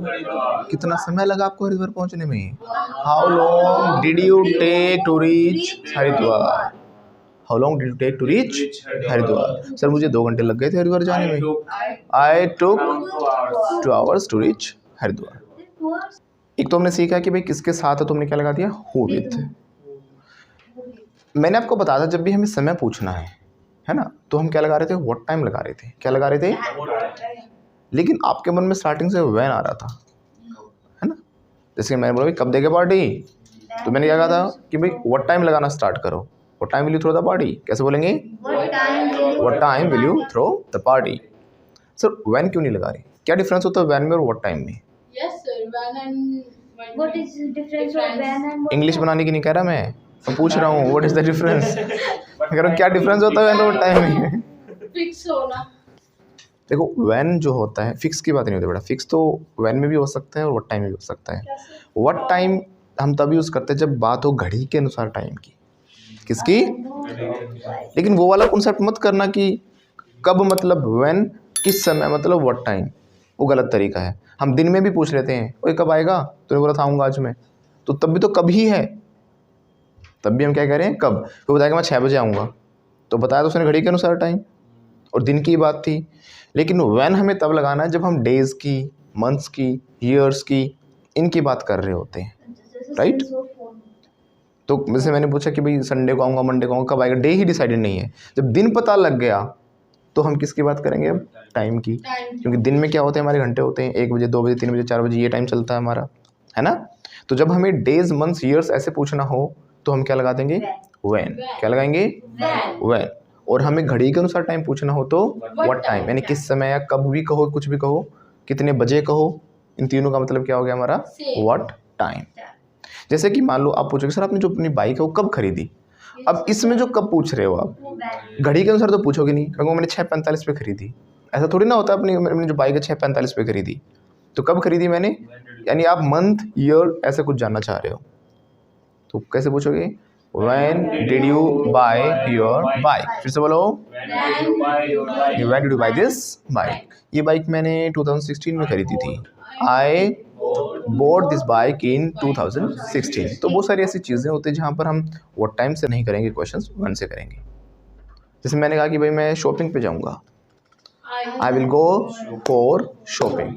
S1: कितना समय लगा आपको हरिद्वार पहुंचने में? How long did you take to reach Haridwar? How long did you take to reach Haridwar? Sir मुझे 2 घंटे लग गए थे हरिद्वार जाने में। I took 2 hours to reach Haridwar. एक तो हमने सीखा कि भाई किसके साथ है, तो हमने क्या लगा दिया, हु विथ। मैंने आपको बताया था जब भी हमें समय पूछना है ना, तो हम क्या लगा रहे थे, व्हाट टाइम लगा रहे थे। क्या लगा रहे थे, लेकिन आपके मन में स्टार्टिंग से व्हेन आ रहा था, है ना। जैसे मैंने बोला भाई कब देगा पार्टी, तो मैंने क्या कहा था कि भाई व्हाट टाइम लगाना स्टार्ट करो। What time will you throw the party, कैसे बोलेंगे, what time will you throw the party. Sir when क्यों नहीं लगा रहे, क्या डिफरेंस होता है व्हेन में और व्हाट टाइम में?
S4: Yes sir, when and when.
S2: What is the difference of when and what?
S1: English बनाने की नहीं कह रहा मैं पूछ रहा हूँ व्हाट इज द डिफरेंस। मैं कह रहा हूँ क्या डिफरेंस होता है व्हेन और टाइम में।
S4: Fix होना।
S1: देखो व्हेन जो होता है, फिक्स की बात नहीं होती बेटा, फिक्स तो व्हेन में भी हो सकता है और व्हाट टाइम में भी हो सकता है। व्हाट टाइम हम तभी यूज़ करते हैं जब बात हो घड़ी के अनुसार टाइम की, किसकी, लेकिन वो वाला कॉन्सेप्ट मत करना कि कब मतलब व्हेन, किस समय मतलब व्हाट टाइम, वो गलत तरीका है। हम दिन में भी पूछ लेते हैं, ओए कब आएगा, तूने बोला था आऊँगा आज मैं, तो तब भी तो कब ही है, तब भी हम क्या कह रहे हैं कब। तो बताएगा मैं 6 बजे आऊँगा, तो बताया तो उसने घड़ी के अनुसार टाइम और दिन की बात थी। लेकिन व्हेन हमें तब लगाना है जब हम डेज़ की, मंथ्स की, ईयर्स की, इनकी बात कर रहे होते हैं, राइट। तो जैसे मैंने पूछा कि भाई संडे को आऊँगा, मंडे को आऊँगा, कब आएगा, डे ही डिसाइडेड नहीं है। जब दिन पता लग गया तो हम किसकी बात करेंगे अब, टाइम की, क्योंकि दिन में क्या होते हैं, हमारे घंटे होते हैं, 1 बजे, 2 बजे, 3 बजे, 4 बजे, ये टाइम चलता है हमारा, है ना। तो जब हमें डेज, मंथ्स, ईयर्स ऐसे पूछना हो तो हम क्या लगा देंगे, व्हेन। क्या लगाएंगे, व्हेन। और हमें घड़ी के अनुसार टाइम पूछना हो तो व्हाट टाइम, यानी किस समय, या कब भी कहो, कुछ भी कहो, कितने बजे कहो, इन तीनों का मतलब क्या हो गया हमारा, व्हाट टाइम। जैसे कि मान लो आप पूछोगे सर आपने जो अपनी बाइक है वो कब खरीदी, अब इसमें जो कब पूछ रहे हो आप, घड़ी के अनुसार तो पूछोगे नहीं, क्योंकि मैंने 6:45 पे खरीदी, ऐसा थोड़ी ना होता। अपनी मैंने जो बाइक है 6:45 पे खरीदी, तो कब खरीदी मैंने, यानी आप मंथ, ईयर ऐसा कुछ जानना चाह रहे हो, तो कैसे पूछोगे, when did you buy your bike. फिर से बोलो, when did you buy this bike. ये बाइक मैंने 2016 में खरीदी थी, I bought this bike in 2016। तो बहुत सारी ऐसी चीज़ें होती हैं जहाँ पर हम व्हाट टाइम से नहीं करेंगे क्वेश्चंस, व्हेन से करेंगे। जैसे मैंने कहा कि भाई मैं शॉपिंग पे जाऊँगा, आई विल गो फॉर शॉपिंग।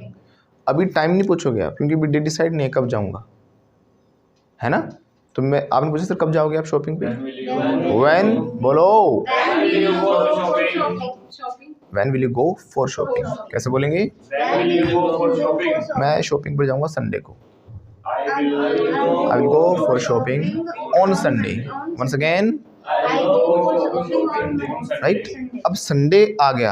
S1: अभी टाइम नहीं पूछोगे आप, क्योंकि अभी डे डिसाइड नहीं है कब जाऊँगा, है ना। तो मैं आपने पूछा सर कब जाओगे आप शॉपिंग पे, व्हेन बोलो, when will you go for shopping. कैसे बोलेंगे, मैं शॉपिंग पर जाऊँगा संडे को, I will go for shopping on Sunday. Once again, right. अब संडे आ गया,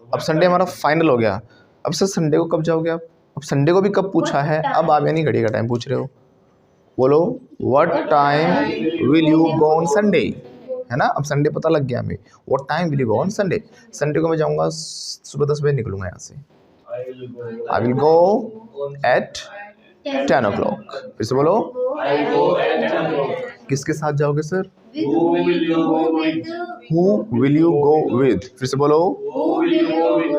S1: अब संडे हमारा फाइनल हो गया। अब सर संडे को कब जाओगे आप, अब संडे को भी कब पूछा है, अब आप यानी घड़ी का टाइम पूछ रहे हो, बोलो what time will you go on Sunday, है ना। अब संडे पता लग गया हमें, what time will you go on Sunday. Sunday को मैं जाऊंगा सुबह 10 बजे निकलूंगा यहाँ से। आई विल गो एट 10 o'clock। फिर से बोलो, किसके साथ जाओगे sir? Who will you go with. फिर से बोलो,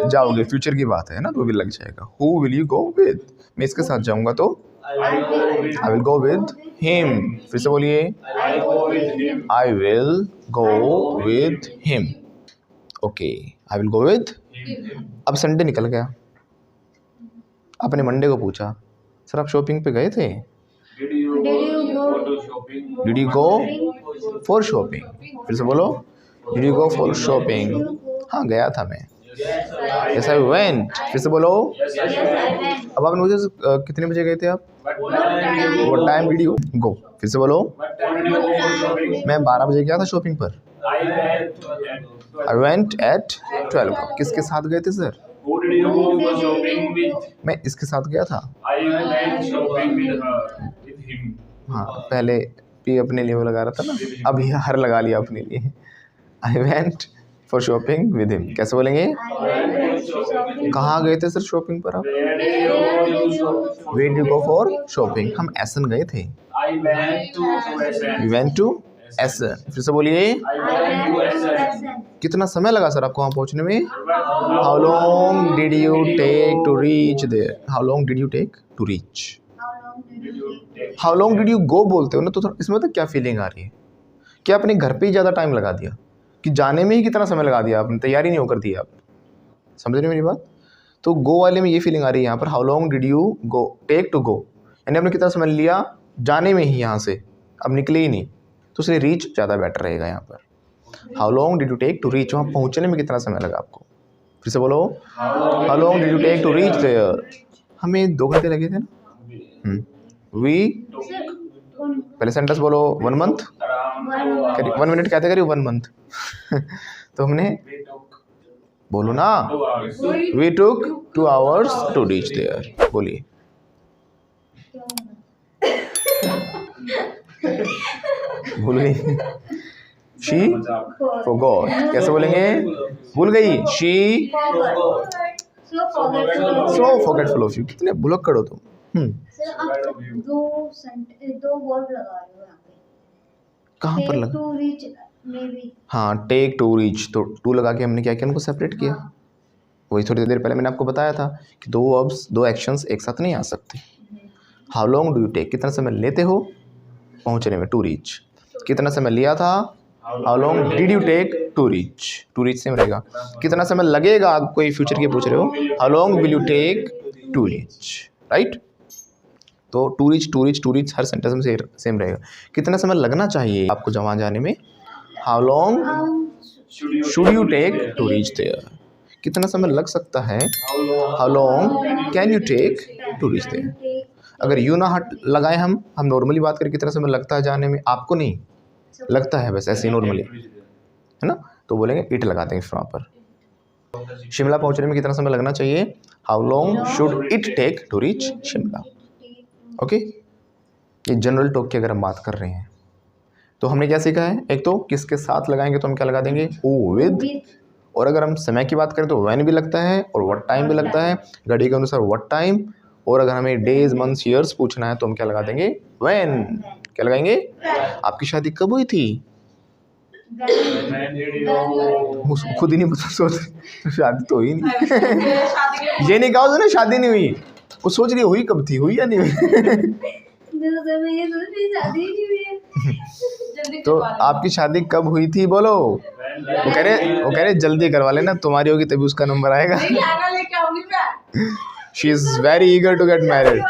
S1: जाओगे, फ्यूचर की बात है ना, तो विल लग जाएगा। Who will you go with, मैं इसके साथ जाऊंगा तो आई विल गो विद हिम। फिर से बोलिए, आई will go with him. Okay, I will go with. अब संडे निकल गया, आपने मंडे को पूछा सर आप शॉपिंग पे गए थे? Did you go for shopping. फिर से बोलो, did you go for shopping. हाँ गया था मैं। Yes I went. फिर से बोलो, अब आपने मुझे कितने बजे गए थे आप? व्हाट टाइम डिड यू गो। फिर से बोलो, मैं 12 बजे गया था शॉपिंग पर। I went eight 12 o'clock। किसके साथ गए थे सर? मैं इसके साथ गया था। हाँ, पहले पी अपने लिए वो लगा रहा था ना, अब ये हर लगा लिया अपने लिए। I went for shopping with him. कैसे बोलेंगे? कहाँ गए थे सर शॉपिंग पर आप? Where did you go for shopping. हम एसन गए थे। We went to Asan. फिर से बोलिए, कितना समय लगा सर आपको वहाँ पहुँचने में? How long did you take to reach there. How long did you take to reach. How long did you go बोलते हो ना, तो इसमें तो क्या फीलिंग आ रही है? क्या अपने घर पे ही ज़्यादा टाइम लगा दिया कि जाने में ही कितना समय लगा दिया आपने, तैयारी नहीं होकर दी आप। समझ रहे मेरी बात? तो गो वाले में ये फीलिंग आ रही है यहाँ पर, how long did you go take to go, यानी आपने कितना समय लिया जाने में ही यहाँ से, अब निकले ही नहीं, तो इसलिए रीच ज़्यादा बेटर रहेगा यहाँ पर। How long did you take to reach, वहाँ पहुँचने में कितना समय लगा आपको। फिर से बोलो, how long did you take to reach there. हमें 2 घंटे लगे थे ना। वी पहले सेंटेंस बोलो, 1 month। 1 minute कहते करिए 1 month। तो हमने बोलो ना, we took 2 hours to reach there. बोलिए, भूल गई। She forgot. कैसे बोलेंगे? भूल गई। She so forgetful of you. कितने भुलक्कड़ हो तुम।
S2: सर आप दो वर्ड लगा रहे हो यहाँ पे।
S1: कहाँ पर लगा?
S2: टू रीच में भी।
S1: हाँ, टेक टू रीच, तो टू लगा के हमने क्या किया, उनको सेपरेट किया। वही थोड़ी देर पहले मैंने आपको बताया था कि 2 वर्ब्स 2 एक्शंस एक साथ नहीं आ सकते। How long do you take, कितना समय लेते हो पहुँचने में, टू रीच। कितना समय लिया था, how long did you take to reach. To reach same रहेगा। कितना समय लगेगा, आप कोई फ्यूचर के पूछ रहे हो, how long will you take to reach, right. तो टू रीच हर सेंटेंस में सेम रहेगा। कितना समय लगना चाहिए आपको जहाँ जाने में, how long should you take to reach there. कितना समय लग सकता है, how long can you take to reach there. अगर यू ना हट लगाए हम नॉर्मली बात करें कितना समय लगता है जाने में, आपको नहीं लगता है, बस ऐसे ही नॉर्मली, है ना, तो बोलेंगे इट लगा देंगे वहाँ पर। शिमला पहुँचने में कितना समय लगना चाहिए, how long should it take to reach Shimla. Okay, ये जनरल टॉक की अगर हम बात कर रहे हैं तो हमने क्या सीखा है, एक तो किसके साथ लगाएंगे तो हम क्या लगा देंगे, ओ विद। और अगर हम समय की बात करें तो व्हेन भी लगता है और व्हाट टाइम भी लगता है, घड़ी के अनुसार व्हाट टाइम। और अगर हमें डेज मंथ्स ईयर्स पूछना है तो हम क्या लगा देंगे, व्हेन। क्या लगाएंगे, आपकी शादी कब हुई थी, खुद ही नहीं पता, सोच शादी तो हुई नहीं। ये नहीं कहा उसने शादी नहीं हुई, वो सोच रही हुई कब थी, हुई या नहीं हुई। तो आपकी शादी कब हुई थी बोलो। वो कह रहे जल्दी करवा लेना, तुम्हारी होगी तभी उसका नंबर आएगा। She is very eager to get married,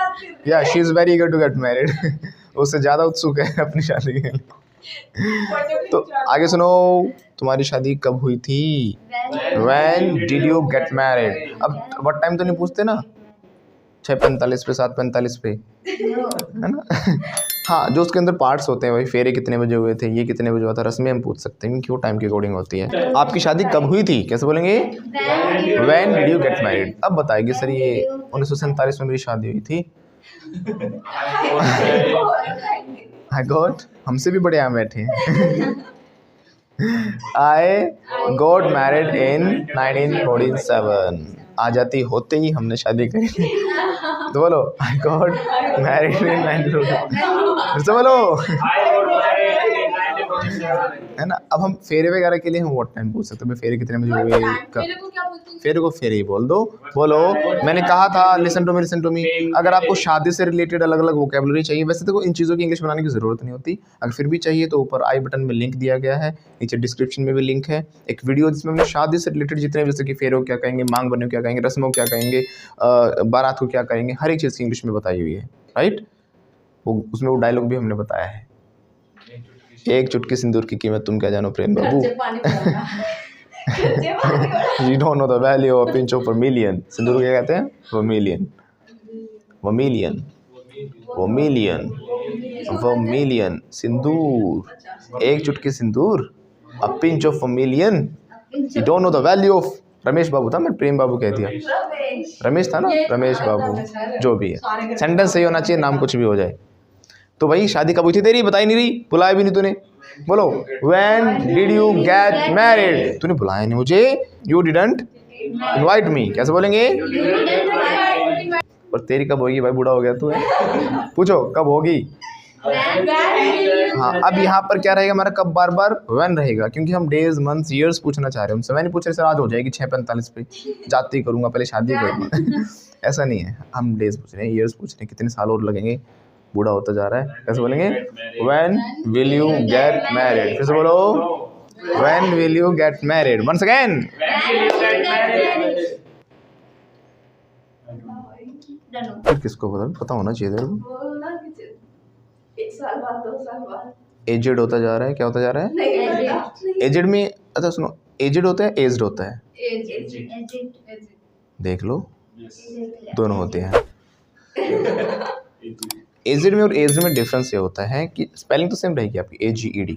S1: या she is very eager to get married. उससे ज़्यादा उत्सुक है अपनी शादी के लिए। तो आगे सुनो, तुम्हारी शादी कब हुई थी, when did you get married. अब व्हाट टाइम तो नहीं पूछते ना, 6:45 पे, 7:45 पे, है ना। हाँ, जो उसके अंदर पार्ट्स होते हैं, वही फेरे कितने बजे हुए थे, ये कितने बजे हुआ था, रस्में हम पूछ सकते हैं क्योंकि वो टाइम के अकॉर्डिंग होती है। आपकी शादी कब हुई थी, कैसे बोलेंगे, when did you get married. अब बताएगी सर ये 1947 में मेरी शादी हुई थी। आई गॉट, हमसे भी बड़े यहाँ बैठे हैं। I got married in 1947। आज़ादी होते ही हमने शादी करी। तो बोलो आई गॉट मैरिड इन 1947। फिर से बोलो, है ना। अब हम फेरे वगैरह के लिए हम व्हाट टाइम पूछ सकते हैं, फेरे कितने बजे हुए,
S4: मेरे को क्या बोलते हैं?
S1: फेरे को फेरे ही बोल दो। बोलो, मैंने कहा था लिसन टू मी। अगर आपको शादी से रिलेटेड अलग अलग वोकेबलरी चाहिए, वैसे तो इन चीज़ों की इंग्लिश बनाने की ज़रूरत नहीं होती, अगर फिर भी चाहिए तो ऊपर आई बटन में लिंक दिया गया है, नीचे डिस्क्रिप्शन में भी लिंक है, एक वीडियो जिसमें हमने शादी से रिलेटेड जितने, जैसे कि फेरों क्या कहेंगे, मांग बने क्या कहेंगे, रस्मों क्या कहेंगे, बारात को क्या कहेंगे, हर एक चीज़ की इंग्लिश में बताई हुई है, राइट। वो उसमें वो डायलॉग भी हमने बताया है, एक चुटकी सिंदूर की कीमत तुम क्या जानो प्रेम बाबू।
S4: कच्चे पानी पड़ेगा।
S1: You don't know the value of a pinch of vermilion। सिंदूर क्या कहते हैं? वर्मिलियन, वर्मिलियन, वर्मिलियन, वर्मिलियन, सिंदूर, एक चुटकी सिंदूर, a pinch of vermilion। You don't know the value of, Ramesh बाबू था, मैं प्रेम बाबू कह दिया, रमेश था ना, रमेश बाबू, जो भी है, सेंटेंस सही होना चाहिए, नाम कुछ भी हो जाए। तो भाई शादी कब हुई थी तेरी, बताई नहीं रही, बुलाया भी नहीं तूने। बोलो, when did you get married। तूने बुलाया नहीं मुझे, you didn't invite me। कैसे बोलेंगे? और तेरी कब होगी भाई, बूढ़ा हो गया तू है। पूछो कब होगी। हाँ, अब यहाँ पर क्या रहेगा हमारा, कब बार बार when रहेगा, क्योंकि हम डेज मंथ्स ईयर्स पूछना चाह रहे हैं उनसे। मैं नहीं पूछ रहे सर आज हो जाएगी 6:45 पे, जाती करूँगा, पहले शादी करूँगा। ऐसा नहीं है, हम डेज पूछ रहे हैं, ईयर्स पूछ रहे हैं, कितने साल और लगेंगे, बूढ़ा होता जा रहा है। कैसे बोलेंगे? When will you get married। फिर से बोलो, When will you get married। Once again। फिर किसको पता होना चाहिए तेरे को।
S5: बोलना कि 1 साल बाद 2 साल बाद।
S1: एजेड होता जा रहा है, क्या होता जा रहा है?
S5: नहीं पता।
S1: एजेड में, अच्छा सुनो, एजेड होता है, एज्ड होता है, देख लो, दोनों होते हैं। एजेड में और एज्ड में डिफरेंस ये होता है कि स्पेलिंग तो सेम रहेगी आपकी, AGED।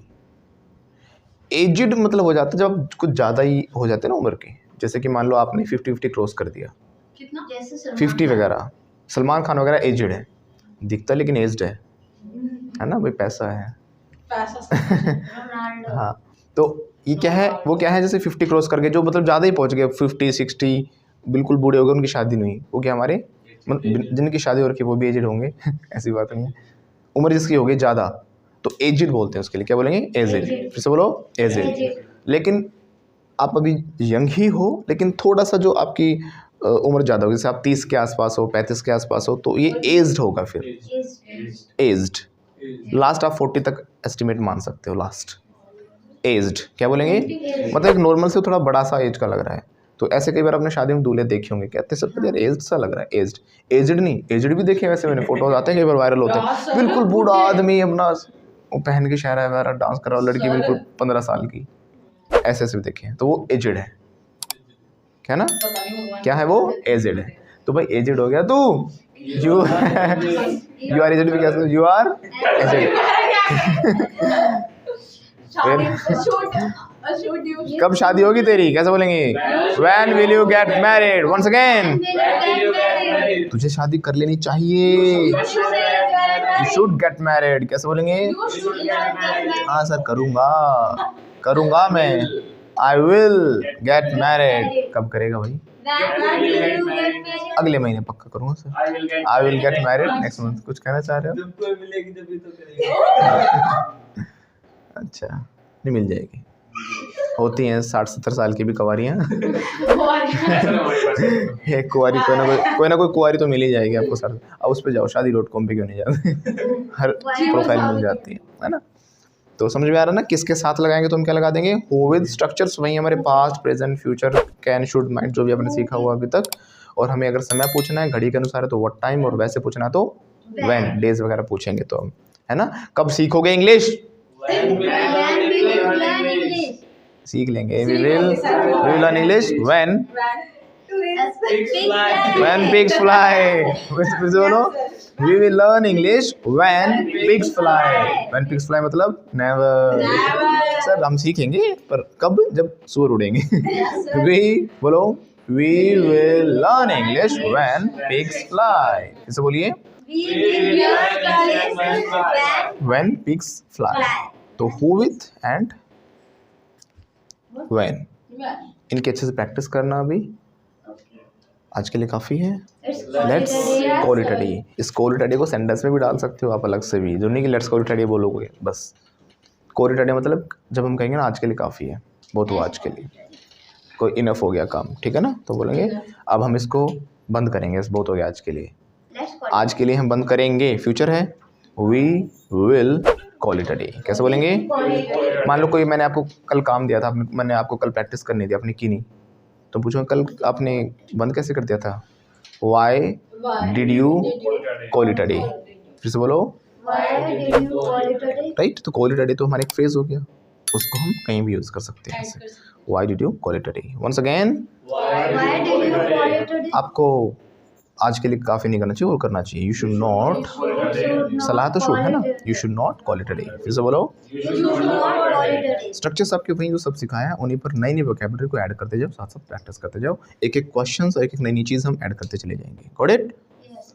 S1: एजेड मतलब हो जाता है जब कुछ ज़्यादा ही हो जाते हैं ना उम्र के, जैसे कि मान लो आपने 50 क्रॉस कर दिया,
S4: कितना?
S1: 50 वगैरह। सलमान खान वगैरह एजेड है, दिखता लेकिन एज्ड है ना भाई, पैसा है।
S4: पैसा।
S1: हाँ, तो ये क्या है, वो क्या है, जैसे 50 क्रॉस करके जो मतलब ज़्यादा ही पहुँच गए, 50-60 बिल्कुल बूढ़े हो गए, उनकी शादी नहीं हुई, वो क्या हमारे मतलब जिनकी शादी हो रखी है वो भी एजेड होंगे। ऐसी बात नहीं है, उम्र जिसकी होगी ज़्यादा तो एजेड बोलते हैं उसके लिए, क्या बोलेंगे? एजेड। फिर से बोलो, एजेड। लेकिन आप अभी यंग ही हो, लेकिन थोड़ा सा जो आपकी उम्र ज़्यादा होगी, जैसे आप 30 के आसपास हो, 35 के आसपास हो, तो ये एज्ड होगा। फिर एज्ड, लास्ट आप 40 तक एस्टिमेट मान सकते हो, लास्ट एज्ड। क्या बोलेंगे? मतलब एक नॉर्मल से थोड़ा बड़ा सा एज का लग रहा है। तो ऐसे कई बार आपने शादी में दूल्हे देखे होंगे, कहते हैं सब यार एज्ड सा लग रहा है, एज्ड। एज्ड नहीं, एज्ड भी देखे वैसे मैंने, फोटोज आते हैं कई बार वायरल होते हैं, बिल्कुल बूढ़ा आदमी अपना वो पहन के शहरा वगैरह डांस कर रहा हो, लड़की बिल्कुल 15 साल की, ऐसे ऐसे भी देखे हैं, तो वो एजेड है, क्या ना, क्या है वो? एजेड है। तो भाई एजेड हो गया तू, यू आर एजेड भी, कैसे यू आर एजेड। कब शादी होगी तेरी, कैसे बोलेंगे? When will you get married। Once again, तुझे शादी कर लेनी चाहिए, you should get married। कैसे बोलेंगे? हाँ सर करूँगा मैं, I will get married। कब करेगा भाई? अगले महीने पक्का करूँगा sir, I will get married next month। कुछ कहना चाह रहे हो?
S3: जब कोई मिलेगी तभी तो करेगा।
S1: अच्छा, नहीं मिल जाएगी, होती हैं 60-70 साल की भी कुंवारियाँ। एक कुंवारी, कोई ना कोई कुंवारी तो मिल ही जाएगी आपको सर। अब उस पर जाओ, shaadi.com पे क्यों नहीं जाते, हर प्रोफाइल मिल जाती है ना। तो समझ में आ रहा ना, किसके साथ लगाएंगे तो हम क्या लगा देंगे? हु विद स्ट्रक्चर्स, वही हमारे past, present, future, can, should, might, जो भी आपने सीखा हुआ अभी तक। और हमें अगर समय पूछना है घड़ी के अनुसार है तो व्हाट टाइम, और वैसे पूछना है तो व्हेन, डेज वगैरह पूछेंगे तो हम, है ना। कब सीखोगे इंग्लिश? सीख लेंगे, we will learn English when pigs fly। फिर से बोलो, we will learn English when pigs fly। when pigs fly मतलब never। सर हम सीखेंगे पर कब? जब सूअर उड़ेंगे। बोलो, we will learn English when pigs fly। फिर से बोलिए, व्हेन पिग्स फ्लाई, तो हु विथ एंड व्हेन, इनकी अच्छे से प्रैक्टिस करना अभी आज के लिए काफ़ी है। Let's call it a day. इस कॉल इट अ डे को सेंटेंस में भी डाल सकते हो आप अलग से भी, जो नहीं कि let's call it a day बोलोगे बस। कॉल इट अ डे मतलब जब हम कहेंगे ना आज के लिए काफ़ी है, बहुत हुआ आज के लिए, कोई इनफ हो गया काम, ठीक है ना, तो बोलेंगे अब हम इसको बंद करेंगे, इस बहुत हो गया आज के लिए, आज के लिए हम बंद करेंगे, फ्यूचर है, we will call it a day. कैसे बोलेंगे? मान लो कोई मैंने आपको कल काम दिया था, मैंने आपको कल प्रैक्टिस करनी थी, आपने की नहीं, तो पूछो कल आपने बंद कैसे कर दिया था? Y did you call it a day? फिर से बोलो, राइट। तो कॉल इट अ डे तो हमारा एक फ्रेज हो गया, उसको हम कहीं भी यूज़ कर सकते हैं ऐसे। Why did you call it a day? Once again, आपको आज के लिए काफ़ी नहीं करना चाहिए और करना चाहिए। यू शुड नॉट, सलाह तो शुड है ना, you should not call it a day. फिर से बोलो, स्ट्रक्चर्स आपके वहीं जो सब सिखाया है उन्हीं पर नई नई वोकैबुलरी को ऐड करते जाओ, साथ साथ प्रैक्टिस करते जाओ, एक एक क्वेश्चन और एक एक नई नई चीज़ हम ऐड करते चले जाएंगे। Got it?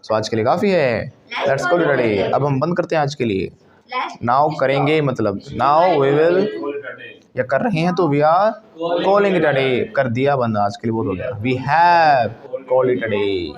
S1: सो आज के लिए काफ़ी है, let's call it a day. अब हम बंद करते हैं आज के लिए। नाउ करेंगे मतलब नाउ वी विल, या कर रहे हैं तो we are calling it a day. कर दिया बंद, आज के लिए बहुत हो गया, we have called it a day.